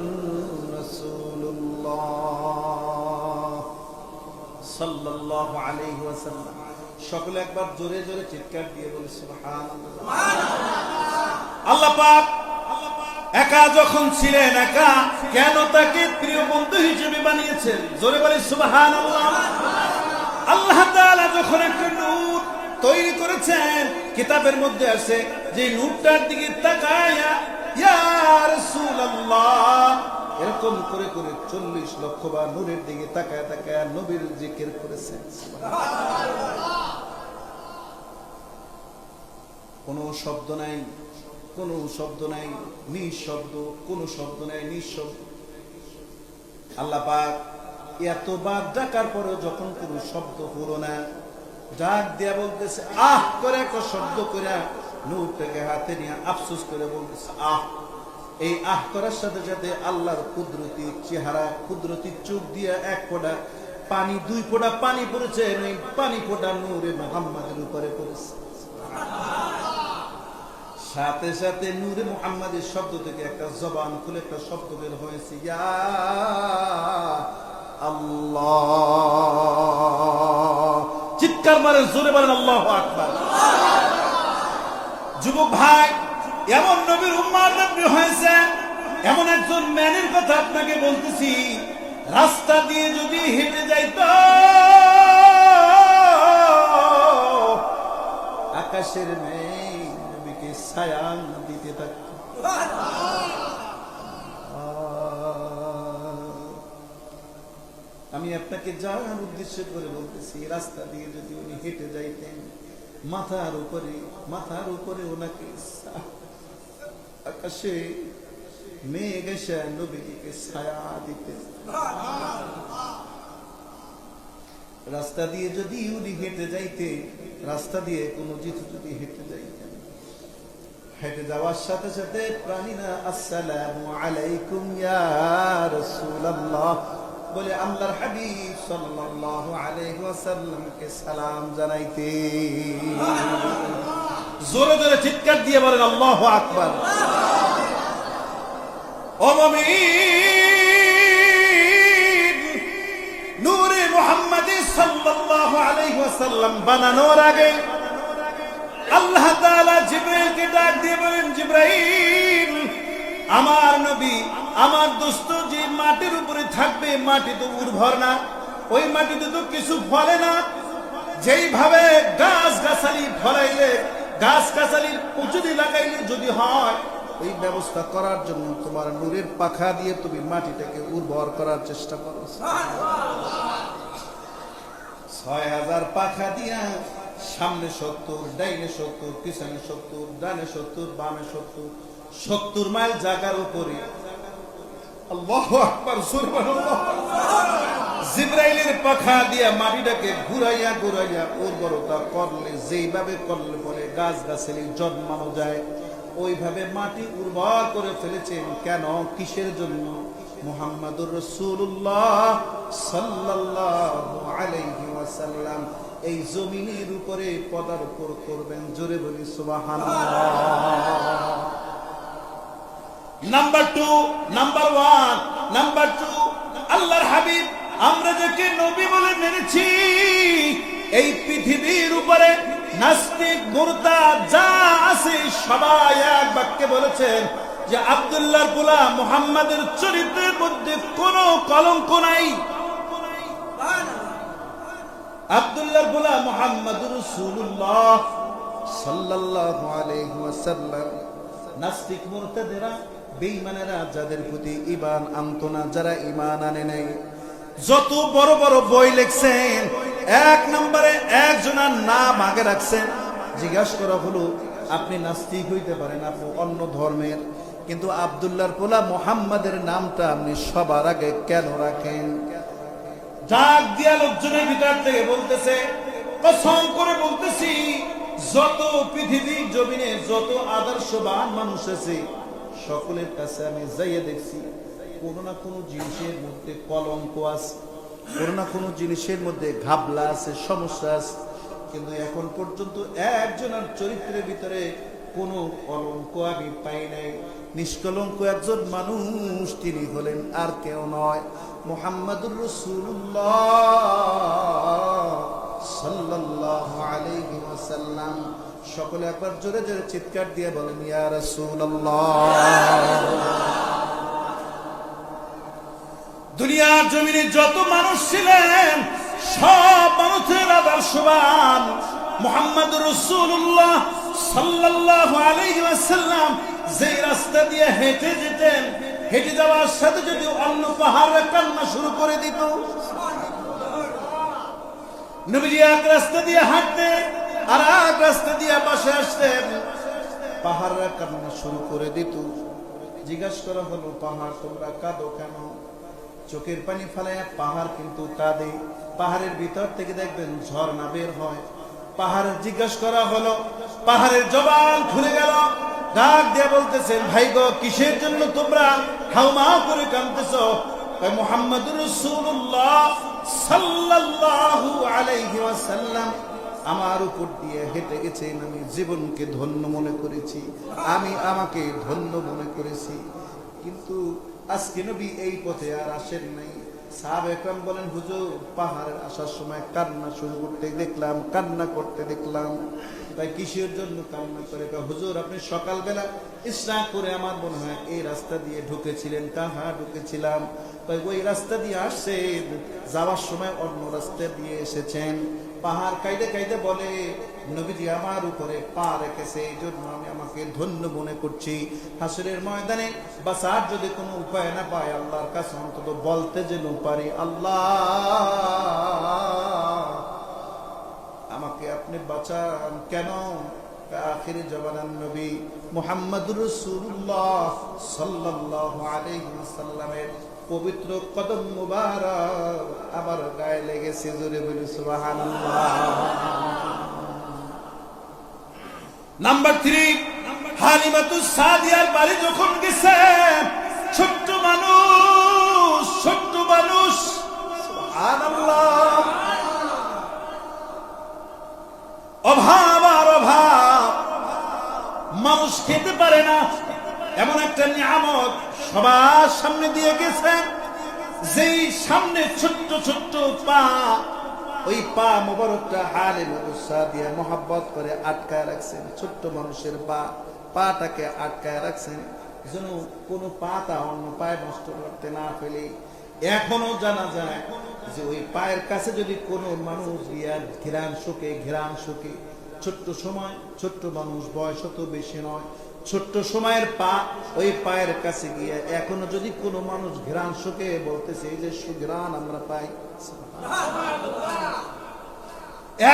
রাসূলুল্লাহ সাল্লাল্লাহু আলাইহি ওয়াসাল্লাম। সকলে একবার জোরে জোরে চিৎকার দিয়ে বলি সুবহানাল্লাহ। আল্লাহ পাক একা যখন ছিলেন, একা কেন তাকে প্রিয় বন্ধু হিসেবে বানিয়েছেন? জোরে বলি সুবহানাল্লাহ। আল্লাহ তাআলা যখন একটা নূর তৈরি করেছেন, কিতাবের মধ্যে আছে যে নূরটার দিকে তাকায়া ইয়া রাসূলুল্লাহ এরকম করে করে 40 লক্ষ বার নূরের দিকে তাকায় তাকায় নবীর জিকির করেছেন। কোনো শব্দ নাই, কোনো শব্দ নাই, নিঃশব্দ, কোনো শব্দ নাই, নিঃশব্দ। আল্লাহ পাক এতবার ডাকার পরেও যখন কোনো শব্দ হলো না, ডাক দিয়া বলতেছে আহ করে, একটা শব্দ করে নূরটাকে হাতে নিয়ে আফসোস করে বলতেছে আহ। এই আহ করার সাথে সাথে আল্লাহর কুদরতি চেহারা, কুদরতি চোখ দিয়ে এক ফোঁটা পানি, 2 ফোঁটা পানি পড়েছে, এই পানি ফোঁটা নূরে মুহাম্মাদের উপরে পড়েছে। সাথে সাথে নূরে মুহাম্মাদের শব্দ থেকে একটা জবান খুলে একটা শব্দ বের হয়েছে, ইয়া আল্লাহ। চিৎকার মারেন, জোরে বলেন আল্লাহু আকবার। যুবক ভাই, এমন নবীর উম্মত আপনি হয়েছেন, এমন একজন ম্যানের কথা আপনাকে বলতেছি, রাস্তা দিয়ে যদি হেঁটে যাইতো, আকাশের মেঘ নবীকে ছায়া দিতে থাকত। আমি আপনাকে যাওয়ার উদ্দেশ্য করে বলতেছি, রাস্তা দিয়ে যদি উনি হেঁটে যাইতেন, মাথার উপরে ওনাকে আকাশে মেঘ এসে নবীকে ছায়া দিতে। রাস্তা দিয়ে যদি উনি হেঁটে যাইতে, রাস্তা দিয়ে কোনো জিতু যদি হেঁটে যাইতেন, হেঁটে যাওয়ার সাথে সাথে প্রাণীরা আসসালামু আলাইকুম ইয়া রাসূলুল্লাহ বলে আল্লাহর হাবিব সাল্লাল্লাহু আলাইহি ওয়াসাল্লামকে সালাম জানাইতে। জোরে জোরে চিৎকার দিয়ে বলেন আল্লাহু আকবার। ও মুমিন, নূরে মুহাম্মদী সাল্লাল্লাহু আলাইহি ওয়াসাল্লাম বানানোর আগে আল্লাহ তাআলা জিবরাইলকে ডাক দিয়ে বলেন, জিবরাইল, আমার নবী, আমার দোস্ত যে মাটির উপরে থাকবে, মাটি তো উর্বর না, ওই মাটিতে তো কিছু ফলে না। যেইভাবে গাছ গাছালি ফলাইলে, গাছ গাছালির উঁচুদি লাগাইলে যদি হয়, এই ব্যবস্থা করার জন্য তোমার নূরের পাখা দিয়ে তুমি মাটিটাকে উর্বর করার চেষ্টা করো। ৬,০০০ পাখা দিয়া সামনে ৭০, ডাইনে ৭০, পিছনে ৭০, ডানে ৭০, বামে ৭০, ৭০ মাইল জায়গার উপরে আল্লাহু আকবার, সুবহানাল্লাহ, জিবরাইলের পাখা দিয়া মাটিটাকে ঘুরাইয়া ঘুরাইয়া উর্বরতা করলে, যেইভাবে করলে পরে গাছ গাছালি জন্মানো যায়, ওইভাবে মাটি উর্বর করে ফেলেছেন। কেন? কিসের জন্য? মুহাম্মাদুর রাসূলুল্লাহ সাল্লাল্লাহু আলাইহি ওয়াসাল্লাম এই জমিনের উপরে পদার্পণ করবেন। জোরে বলি সুবহানাল্লাহ। নাম্বার 2, নাম্বার 1, নাম্বার 2, আল্লাহর হাবিব আমরা যাকে নবী বলে মেনেছি, এই পৃথিবীর উপরে নাস্তিক মুরতাদ যা আছে সবাই এক বাক্যে বলেছেন যে আব্দুল্লাহর পোলা মুহাম্মাদের চরিত্রের মধ্যে কোনো কলঙ্ক নাই। আব্দুল্লাহর পোলা মুহাম্মাদুর রাসূলুল্লাহ সাল্লাল্লাহু আলাইহি ওয়াসাল্লাম। নাস্তিক মুরতাদেরা, বেঈমানেরা যাদের প্রতি ঈমান আনতো না, যারা ঈমান আনে নাই, যত বড় বড় বই লিখছেন, 1 নম্বরে একজনের নাম আগে রাখছেন। জিজ্ঞাসা করা হলো, আপনি নাস্তিক হইতে পারেন, আপনি অন্য ধর্মের, কিন্তু আব্দুল্লাহর পোলা মুহাম্মাদের নামটা আপনি সবার আগে কেন রাখেন? ডাক দিয়া লোকজনের ভিতর থেকে বলতেছে, কসম করে বলতেছি, যত পৃথিবীর জমিনে যত আদর্শবান মানুষ আছে, সকলের কাছে আমি যাইয়ে দেখছি কোনো না কোনো জিনিসের মধ্যে কলঙ্ক আছে, কোনো না কোনো জিনিসের মধ্যে ঘাবলা আছে, সমস্যা আছে, কিন্তু এখন পর্যন্ত একজনের চরিত্রের ভিতরে কোনো কলঙ্ক আমি পাই নাই। নিষ্কলঙ্ক একজন মানুষ, তিনি হলেন আর কেউ নয়, মুহাম্মাদুর রাসূলুল্লাহ সাল্লাল্লাহু আলাইহি ওয়াসাল্লাম। সকলে একবার জোরে জোরে চিৎকার দিয়ে বলেন, ইয়া রাসূলুল্লাহ। দুনিয়ার জমিনে যত মানুষ ছিলেন, সব মানুষের আদর্শবান মুহাম্মাদুর রাসূলুল্লাহ সাল্লাল্লাহু আলাইহি ওয়াসাল্লাম যে রাস্তা দিয়ে হেঁটে যেতেন, হেঁটে যাওয়ার সাথে যদি অন্য পাহাড়ে কান্না শুরু করে দিত, নবীজি এক রাস্তা দিয়ে হাঁটতেন আর এক রাস্তা দিয়ে পাশে আসতেন, পাহাড়রা কান্না শুরু করে দিত। জিজ্ঞাসা করা হলো, পাহাড় তোমরা কাঁদো কেন? চোখের পানি ফেলায় পাহাড় কিন্তু কাঁদে। পাহাড়ের ভিতর থেকে দেখবেন ঝর্ণা বের হয়। পাহাড়ের জিজ্ঞাসা করা হলো, পাহাড়ের জবান খুলে গেল, ডাক দিয়ে বলতেছেন, ভাই গো, কিসের জন্য তোমরা হাউমাউ করে কাঁদতেছ? মুহাম্মাদুর রাসূলুল্লাহ সাল্লাল্লাহু আলাইহি ওয়াসাল্লাম আমার উপর দিয়ে হেঁটে গেছেন, আমি জীবনকে ধন্য মনে করেছি, আমি আমাকে ধন্য মনে করেছি, কিন্তু আজকে নবী এই পথে আর আসেন নাই। সাহাবা একরাম বলেন, হুজুর পাহাড়ের আসার সময় কান্না শুরু করতে দেখলাম, কান্না করতে দেখলাম। তাই কিসের জন্য কান্না করে? হুজুর আপনি সকালবেলা ইসরা করে আমার মনে হয় এই রাস্তা দিয়ে ঢুকেছিলেন। হ্যাঁ ঢুকেছিলাম। তাই ওই রাস্তা দিয়ে আসছেন, যাওয়ার সময় অন্য রাস্তা দিয়ে এসেছেন। পাহাড় কাইদে কাইদে বলে, নবীজি আমার উপরে পা রেখেছে, এই জন্য আমি আমাকে ধন্য মনে করছি। হাসরের ময়দানে বাঁচার যদি কোনো উপায় না পাই, আল্লাহর কাছে অন্তত বলতে যেন পারি, আল্লাহ আমাকে আপনি বাঁচান। কেন? আখিরি জবানান নবী মুহাম্মদুর রাসূলুল্লাহ সাল্লাল্লাহু আলাইহি ওয়াসাল্লামের পবিত্র কদম মুবারক আমার গায়ে লেগেছে। জোরে বলি সুবহানাল্লাহ। নাম্বার 3, হালিমাতুস সাদিয়ার বাড়ি যখন গেছে, ছোট্ট মানুষ, ছোট্ট মানুষ, সুবহানাল্লাহ, অভাব আর অভাব, মানুষ খেতে পারে না এমন একটা নিয়ামত সবার সামনে দিয়ে গেছেন, যেই সামনে ছোট্ট ছোট্ট পা, ওই পা মোবারকটা হালিমাতুস সাদিয়া মোহাব্বত করে আটকায় রাখছেন। ছোট্ট মানুষের পাটাকে আটকায় রাখছেন, যেন কোনো পাতা অন্য পায়ে নষ্ট করতে না ফেলে। এখনো জানা যায় যে ওই পায়ের কাছে যদি কোনো মানুষ গিয়া ঘিরান শুকে, ছোট্ট সময়, ছোট্ট মানুষ, বয়স তো বেশি নয়, ছোট্ট সময়ের পা, ওই পায়ের কাছে গিয়ে এখনো যদি কোনো মানুষ ঘিরান শুকে, বলতেছে এই যে সুঘ্রাণ আমরা পাই।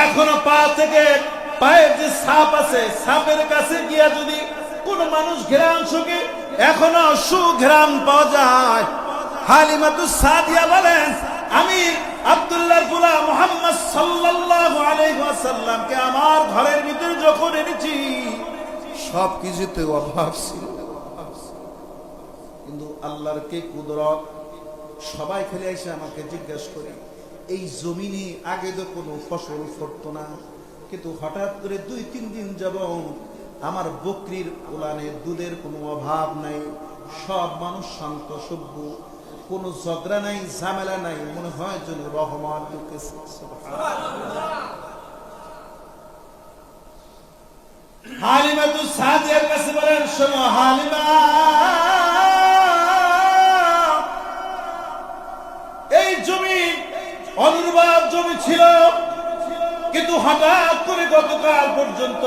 এখনো পা থেকে পায়ের যে সাপ আছে, সাপের কাছে গিয়া যদি কোন মানুষ ঘ্রাণ শুকে, এখনো সুঘ্রাণ পাওয়া যায়। হালিমাতুস সাদিয়া বলেন, আমি আব্দুল্লাহর গোলাম মুহাম্মদ সাল্লাল্লাহু আলাইহি ওয়াসাল্লামকে আমার ঘরের ভিতরে যখন এনেছি, সবকিছুতে অভাব ছিল, কিন্তু আল্লাহর কে কুদরত। সবাই খেলে এসে আমাকে জিজ্ঞাসা করে, এই জমিনে আগে তো কোনো ফসল ফলতো না, কিন্তু হঠাৎ করে 2-3 দিন যাব আমার বকরির উলানে দুধের কোনো অভাব নাই, সব মানুষ শান্ত সভ্য, কোনো ঝগড়া নাই, ঝামেলা নাই, মনে হয় যেন রহমান ঢুকেছে। হালিমাতুস সাদিয়ার কাছে বলেন, শোনো হালিমা, এই জমি অনুর্বর জমি ছিল, কিন্তু হঠাৎ করে গতকাল পর্যন্ত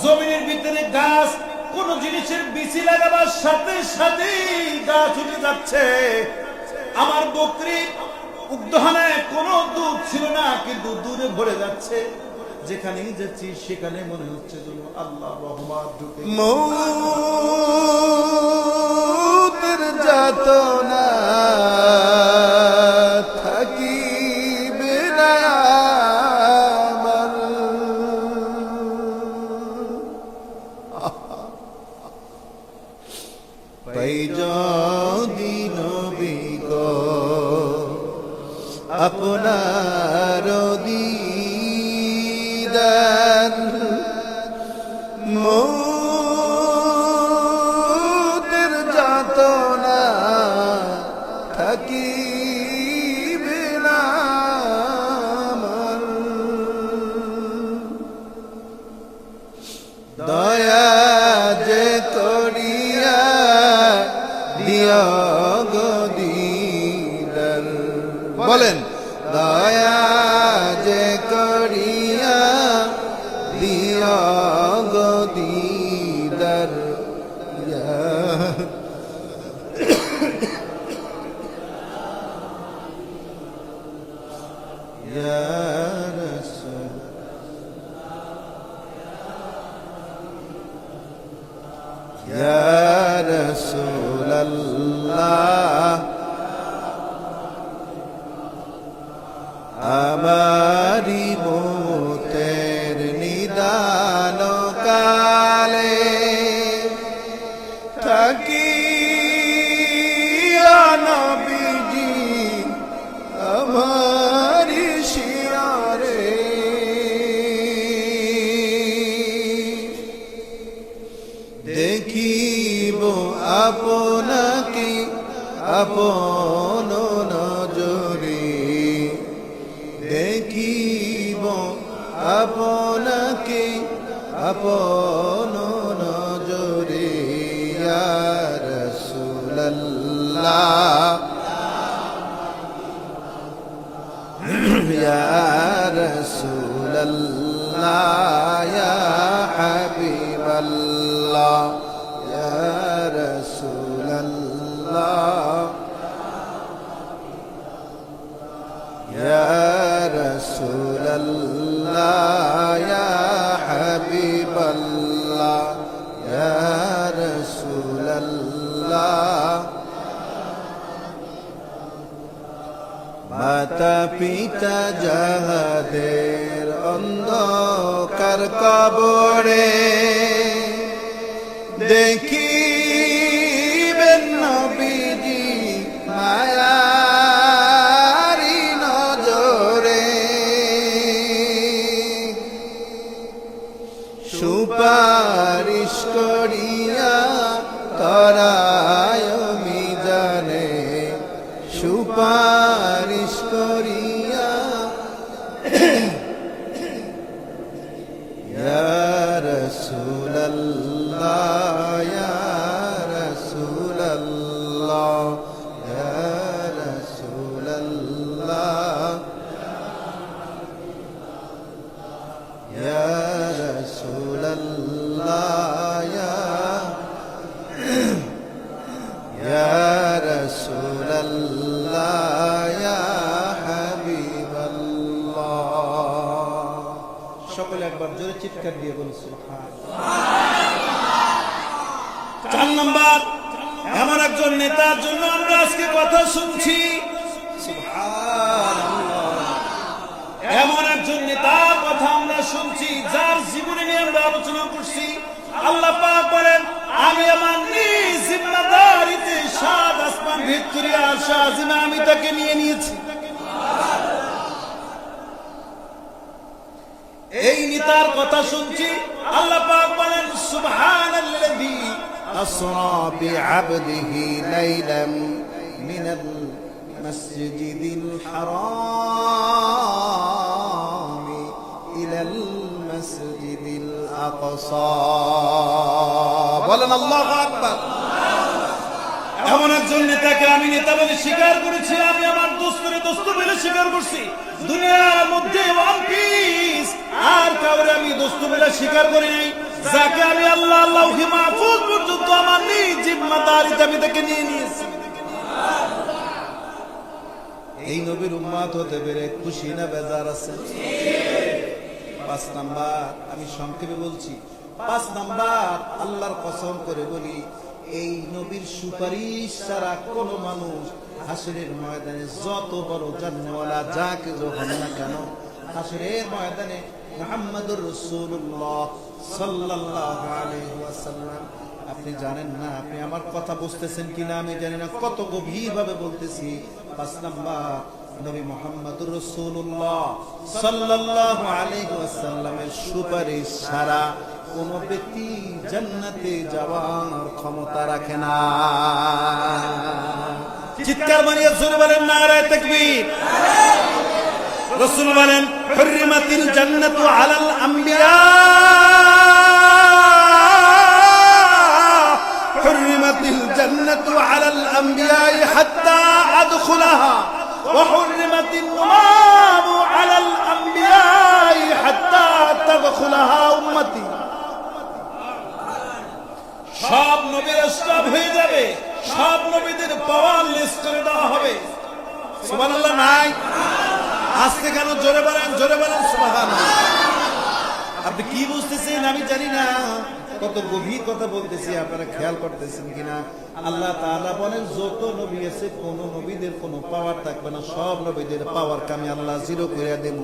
জমিনের ভিতরে গাছ, কোন জিনিসের বিচি লাগাবার সাথে সাথে গাছ উঠে যাচ্ছে। আমার বকরি উদ্দহনায় কোনো দুধ ছিল না, কিন্তু দুধে ভরে যাচ্ছে। যেখানেই যাচ্ছি সেখানে মনে হচ্ছে যেন আল্লাহ রহমত ঢুকে। মৌতের যাতনা থাকিবে না আমার, পাই যদি নবী গো আপনার দিদার, মৌতের যাতনা থাকিবে না আমার, দয়া যে করিয়া দিও গো দিদার। বলেন, দয়া যে করিয়া দিও গো দিদার, ইয়া রাসূল, ইয়া রাসূলুল্লাহ, আমারি মৌতের নিদান কালে থাকি নবীজি আমারি শিয়ারে, দেখিব আপনাকে আপন নজর আপনাকে আপন নজরে ইয়া রাসূলুল্লাহ ইয়া রাসূলুল্লাহ ইয়া হাবিবাল্লাহ ইয়া রাসূলুল্লাহ ইয়া রাসূলুল্লাহ ইয়া হাবিবাল্লাহ ইয়া রাসূলুল্লাহ মাতা পিতা যাহাদের অন্ধকার কবরে দেখিবেন নবীজি মায়ারি নজরে সুপারিশ করিয়া করায় মিজানে সুপারিশ করিয়া ইয়া রাসূলুল্লাহ ইয়া রাসূলুল্লাহ ইয়া রাসূলুল্লাহ ইয়া রাসূলুল্লাহ ইয়া রাসূলুল্লাহ ইয়া হাবিবাল্লাহ সকলে একবার জোরে চিৎকার দিয়ে বলুন সুবহানাল্লাহ। 4 নাম্বার, এমন একজন নেতার জন্য আমরা আজকে কথা শুনছি। সুবহানাল্লাহ। এমন একজন নেতার কথা আমরা শুনছি যার জীবনে নিয়ে আমরা আলোচনা করছি। আল্লাহ পাক বলেন, আমি আমার নিজ জিম্মাদারিতে 7 আসমান ভেদ করে আসা আজিমা আমি তাকে নিয়ে নিয়েছি। এই নেতার কথা শুনছি। আল্লাহ পাক বলেন, সুবহানাল্লাযী আসরা বিআবদিহি লাইলাম মিনাল মাসজিদিল হারাম ইলাল মাসজিদিল আকসা। বলেন আল্লাহু আকবার। এমন একজন নেতাকে আমি নেতা বলে স্বীকার করেছি, আমি আমার দোস্তরে দোস্ত বলে স্বীকার করছি। দুনিয়ার মধ্যে ওয়ান পিস আর কাউরে আমি দোস্ত বলে স্বীকার করি নাই, যাকে আমি আল্লাহ লাউহে মাহফুজ পর্যন্ত আমার নিজ জিম্মাদারিতে আমি তাকে নিয়ে নিয়েছি। এই নবীর উম্মত হতে পেরে খুশি না বেজার আছে? 5 নাম্বার, আমি সংক্ষেপে বলছি। 5 নাম্বার, আল্লাহর কসম করে বলি, এই নবীর সুপারিশ ছাড়া কোন মানুষ হাসরের ময়দানে যত বড় জান্নাতওয়ালা যাকে যখন না কেন হাসরের ময়দানে মুহাম্মদুর রাসূলুল্লাহ সাল্লাল্লাহু আলাইহি ওয়াসাল্লাম, আপনি জানেন না, আপনি আমার কথা বুঝতেছেন কিনা আমি জানি না, কত গভীর ভাবে বলতেছি। 5 নাম্বার, নবী মুহাম্মদুর রাসূলুল্লাহ সাল্লাল্লাহু আলাইহি ওয়াসাল্লামের সুপারিশ ছাড়া কোন ব্যক্তি জান্নাতে যাওয়ার ক্ষমতা রাখে না। চিৎকার মারিয়া জোরে বলেন নারায়ে তাকবীর। রাসূল বলেন, হুররিমাতিল জান্নাতু আলাল আম্বিয়া, হুররিমাতিল জান্নাতু আলাল আম্বিয়া হাত্তা আদখুলাহা ওয়া হুররিমাতিন নারু আলাল আম্বিয়া হাত্তা তাদখুলাহা উম্মতি। সব নবীরা সব হয়ে যাবে, সব নবীদের পাওয়ার লিস্ট করে দেওয়া হবে। সুবহানাল্লাহ নাই? আজকে কেন জোরে বলেন, জোরে বলেন সুবহানাল্লাহ। আপনি কি বুঝতেছেন আমি জানি না, কত গভীর কথা বলতেছি, আপনারা খেয়াল করতেছেন কিনা। আল্লাহ তাআলা বলেন, যত নবী আছে কোন নবীদের কোনো পাওয়ার থাকবে না, সব নবীদের পাওয়ার আমি আল্লাহ 0 করে দেব।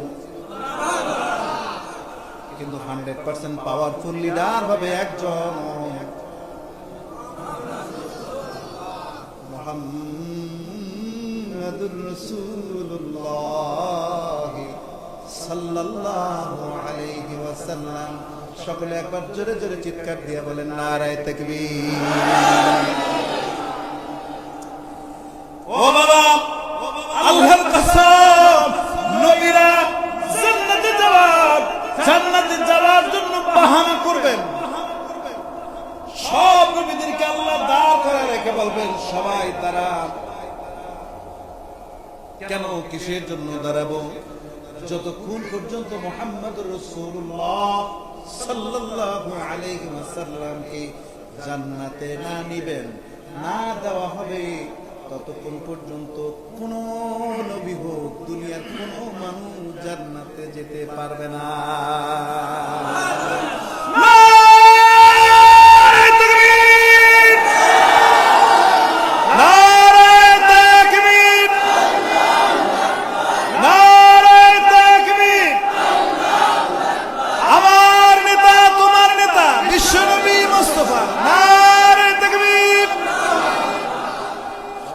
কিন্তু 100% পাওয়ারফুল লিডার হবে একজন, মুহাম্মাদুর রাসূলুল্লাহ সাল্লাল্লাহু আলাইহি ওয়াসাল্লাম। সকলে একবার জোরে জোরে চিৎকার দিয়ে বলেন নারায়ে তাকবীর। ও বাবা, আল্লাহর কসম, নবীরা জান্নাতে যাওয়ার বলবেন সবাই দাঁড়ান। কেন, কিসের জন্য দাঁড়াবো? যতক্ষণ পর্যন্ত মুহাম্মদুর রাসূলুল্লাহ সাল্লাল্লাহু আলাইহি ওয়াসাল্লামকে জান্নাতে না নিবেন, না দেওয়া হবে, ততক্ষণ পর্যন্ত কোন নবী হোক, দুনিয়ার কোন মানুষ জান্নাতে যেতে পারবে না।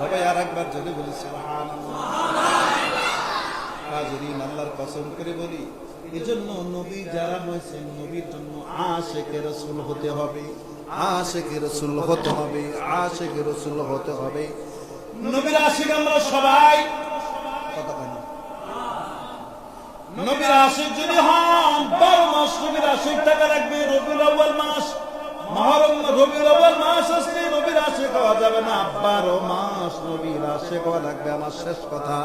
সবাই আর একবার যদি বলি সুবহানাল্লাহ। হাজিরিন, আল্লাহর কসম করে বলি, এজন্য নবী যারা হয়েছেন, নবীর জন্য আশিকে রাসূল হতে হবে, আশিকে রাসূল হতে হবে, আশিকে রাসূল হতে হবে। নবীর আশিক আমরা সবাই। কথা কেন? নবীর আশিক যদি হন, 12 মাস নবীর আশিক থাকা লাগবে। রবিউল আউয়াল মাস, মহরম, রবিউল আউয়াল মাস আসলে নবীর আশিক হওয়া যাবে না, 12 মাস নবীর আশিক হওয়া লাগবে। আমার শেষ কথা,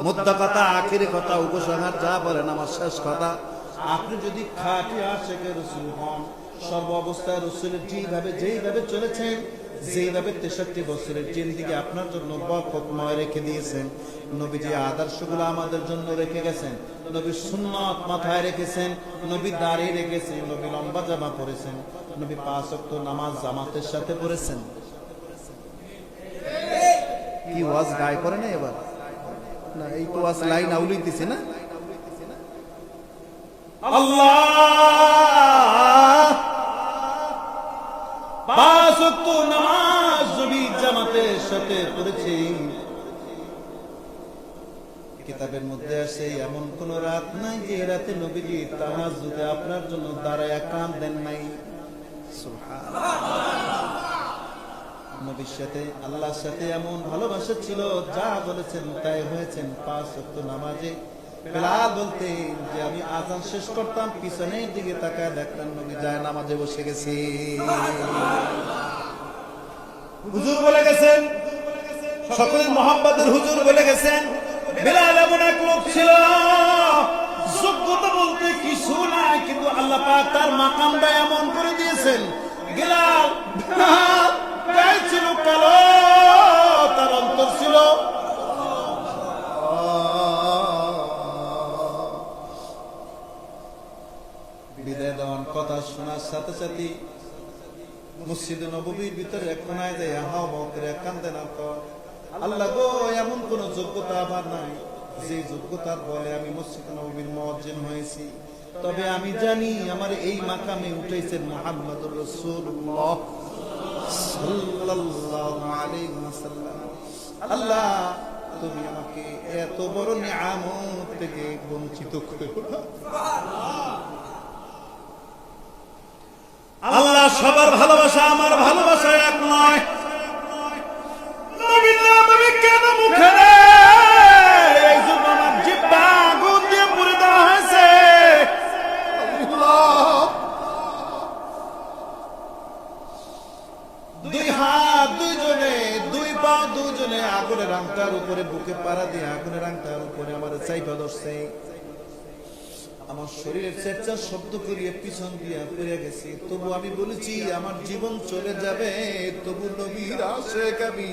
মুদ্দা কথা, আখিরি কথা, উপসংহার যা বলেন আমার শেষ কথা, আপনি যদি খাঁটি আশিকে রাসূল হন, সর্ব অবস্থায় রাসূলের যেইভাবে চলেছেন, যেইভাবে 63 বছরের জিন্দেগি আপনার জন্য বরকতময় রেখে দিয়েছেন, নবীজি আদর্শগুলো আমাদের জন্য রেখে গেছেন, নবীর সুন্নাত মাথায় রেখেছেন, নবী দাড়ি রেখেছেন, নবী লম্বা জামা পরেছেন, নবী 5 ওয়াক্ত নামাজ জামাতের সাথে পড়েছেন। কি ওয়াজ গায় করে না এবার? না, এই তো ওয়াজ লাইন আউলি দিছে না। আল্লাহ 5 ওয়াক্ত নামাজ নবী জামাতের সাথে পড়েছেন। কিতাবের মধ্যে আছে এমন কোন রাত নাই যে রাতে নবীজি তাহাজ্জুদে আপনার জন্য দাঁড়ায় কাঁদেন নাই। নবীর সাথে, আল্লাহর সাথে এমন ভালোবাসা ছিল, যা বলেছেন তাই হয়েছেন। 5 ওয়াক্ত নামাজে বেলাল বলতেন যে আমি আযান শেষ করতাম, পিছনের দিকে তাকায় দেখতাম নবী যায় নামাজে বসে গেছে। হুজুর বলে গেছেন, সকলের মহব্বতের হুজুর বলে গেছেন, বেলাল এমন এক লোক ছিল, যোগ্যতা বলতে কিছু না, কিন্তু আল্লাহ পাক তার মাকামটা এমন করে দিয়েছেন। বেলাল গায়ে ছিল কালো, তার অন্তর ছিল বিদায় দেওয়ার কথা শোনার সাথে সাথে মসজিদে নববীর ভিতরে এক কোনায় যায় হাওয়া বকরে কান্দেন, আল্লাহ গো, এমন কোন যোগ্যতা আমার নাই যে যোগ্যতার বলে আমি মসজিদে নববীর মুয়াজ্জিন হয়েছি। তবে আমি জানি আমার এই মাকামে উঠেছেন মুহাম্মদুর রাসূলুল্লাহ সাল্লাল্লাহু আলাইহি ওয়াসাল্লাম। আল্লাহ, তুমি আমাকে এত বড় নিয়ামত থেকে বঞ্চিত করো না। আল্লাহ, সবার ভালোবাসা আমার ভালোবাসা এক নয়। নবীর নাম আমি কেন মুখে নেই, এই জন্য আমার জিহ্বা আগুন দিয়ে পুড়ে দেওয়া হয়েছে। দুই হাত দুইজনে, দুই পা দুজনে আগুনের আংটার উপরে, বুকে পাড়া দিয়ে আগুনের আংটার উপরে আমার চাইপা ধরছে। আমার শরীরের চেঁচা শব্দ করিয়ে পিছন দিয়ে পড়ে গেছি, তবু আমি বলেছি আমার জীবন চলে যাবে, তবু নবীর আশিক আমি।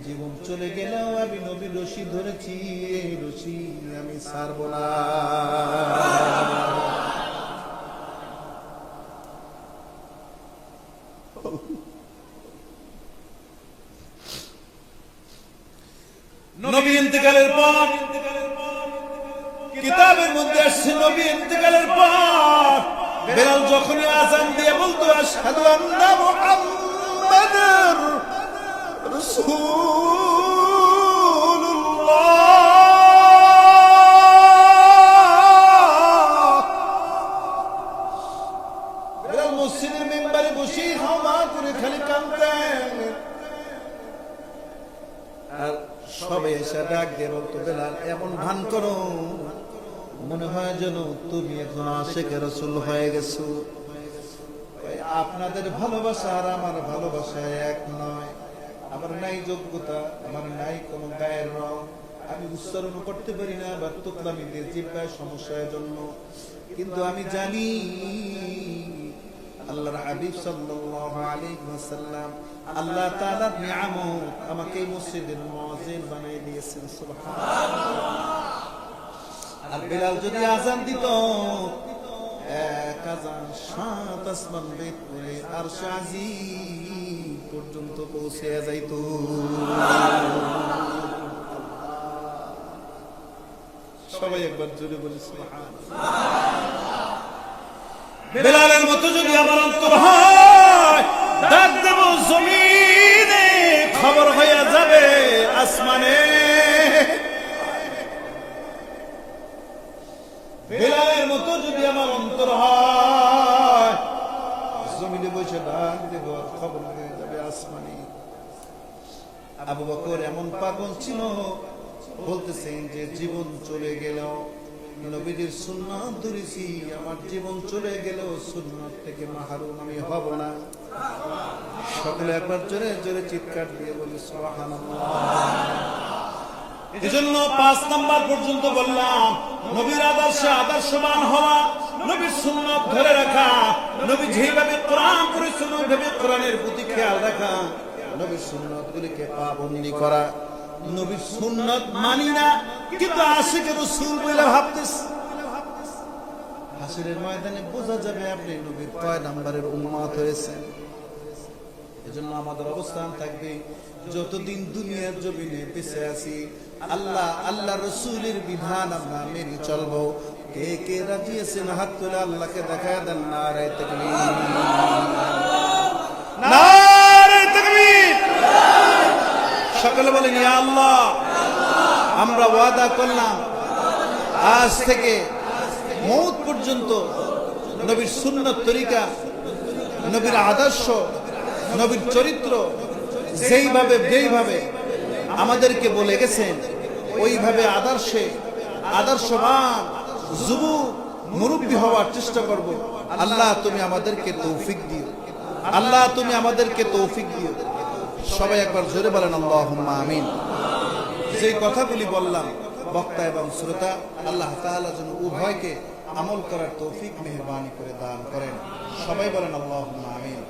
জীবন চলে গেলেও আমি নবীর রশি ধরেছি, এই রশি আমি ছাড়ব না। নবী ইন্তেকালের পর কিতাবের মধ্যে আসছে, নবী ইন্তেকালের পর বেলাল যখনই আযান দিয়ে বলতো আশহাদু আন্না মুহাম্মাদুর রাসূলুল্লাহ, বেলাল মসজিদের মিম্বারে বসে হাওয়া করে খালি কাঁদতেন। আর সবাই এসে ডাক দিয়ে বলতো, বেলাল এমন ভান করো মনে হয় যেন তুমি এখন আশিকে রাসূল হয়ে গেছো। আপনাদের ভালোবাসা আর আমার ভালোবাসা এক নয়। আমার নাই যোগ্যতা, আমার নাই কোনো গায়ের রং, আমি উচ্চারণ করতে পারি না বা তোতলামি দিয়ে জিহ্বায় সমস্যার জন্য। কিন্তু আমি জানি আল্লাহর হাবিব সাল্লাল্লাহু আলাইহি ওয়াসাল্লাম আল্লাহ তাআলার নিয়ামত আমাকে এই মসজিদের মুয়াজ্জিন বানিয়ে দিয়েছেন। সুবহানাল্লাহ। আর বিলাল যদি আযান দিত, এক আযান 7 আসমান বেদ করে আরশ আজিম পর্যন্ত পৌঁছে যাইত। সবাই একবার জোরে বলি সুবহানাল্লাহ। বেলালের মতো যদি আমার অন্তর হয়, ডাক দেব জমিনে, খবর হয়ে যাবে আসমানে। বেলালের মতো যদি আমার অন্তর হয়, জমিনে বসে ডাক দেব, খবর হয়ে যাবে আসমানে। আবু বকর এমন পাগল ছিল, বলতেছেন যে জীবন চলে গেল নবীজির সুন্নাত ধরেছি, আমার জীবন চলে গেল সুন্নাত থেকে মাহরুম আমি হব না। সকলে একবার জোরে জোরে চিৎকার দিয়ে বলি সুবহানাল্লাহ। এজন্য 5 নাম্বার পর্যন্ত বললাম, নবীর আদর্শে আদর্শবান হওয়া, নবীর সুন্নাত ধরে রাখা, নবী যেভাবে কোরআন পড়েছেন ওইভাবে কোরআনের প্রতি খেয়াল রাখা, নবীর সুন্নাত গুলিকে পাবন্দি করা। নবীর সুন্নাত মানি না কিন্তু আশিকে রাসূল বলে ভাবতেছে। হাসরের ময়দানে বোঝা যাবে আপনি নবীর কয় নাম্বারের উম্মত হয়েছেন। এজন্য আমাদের অবস্থান থাকবে, যতদিন দুনিয়ার জমিনে বেঁচে আছি আল্লাহ রাসূলের বিধান আমরা মেনে চলবো। কে কে রাজি আছেন হাত তুলে আল্লাহকে দেখায় দেন। নারে তাকবীর, নারে তাকবীর। সকলে বলেন ইয়া আল্লাহ। আমরা ওয়াদা করলাম আজ থেকে মওত পর্যন্ত নবীর সুন্নাত তরিকা, নবীর আদর্শ, নবীর চরিত্র যেইভাবে আমাদেরকে বলে গেছেন ওইভাবে আদর্শবান যুবক মুরব্বী হওয়ার চেষ্টা করব। আল্লাহ তুমি আমাদেরকে তৌফিক দিও, আল্লাহ তুমি আমাদেরকে তৌফিক দিও। সবাই একবার জোরে বলেন আল্লাহুম্মা আমিন। যে কথাগুলি বললাম বক্তা এবং শ্রোতা, আল্লাহ তাআলা যেন উভয়কে আমল করার তৌফিক মেহেরবানি করে দান করেন। সবাই বলেন আল্লাহুম্মা আমিন।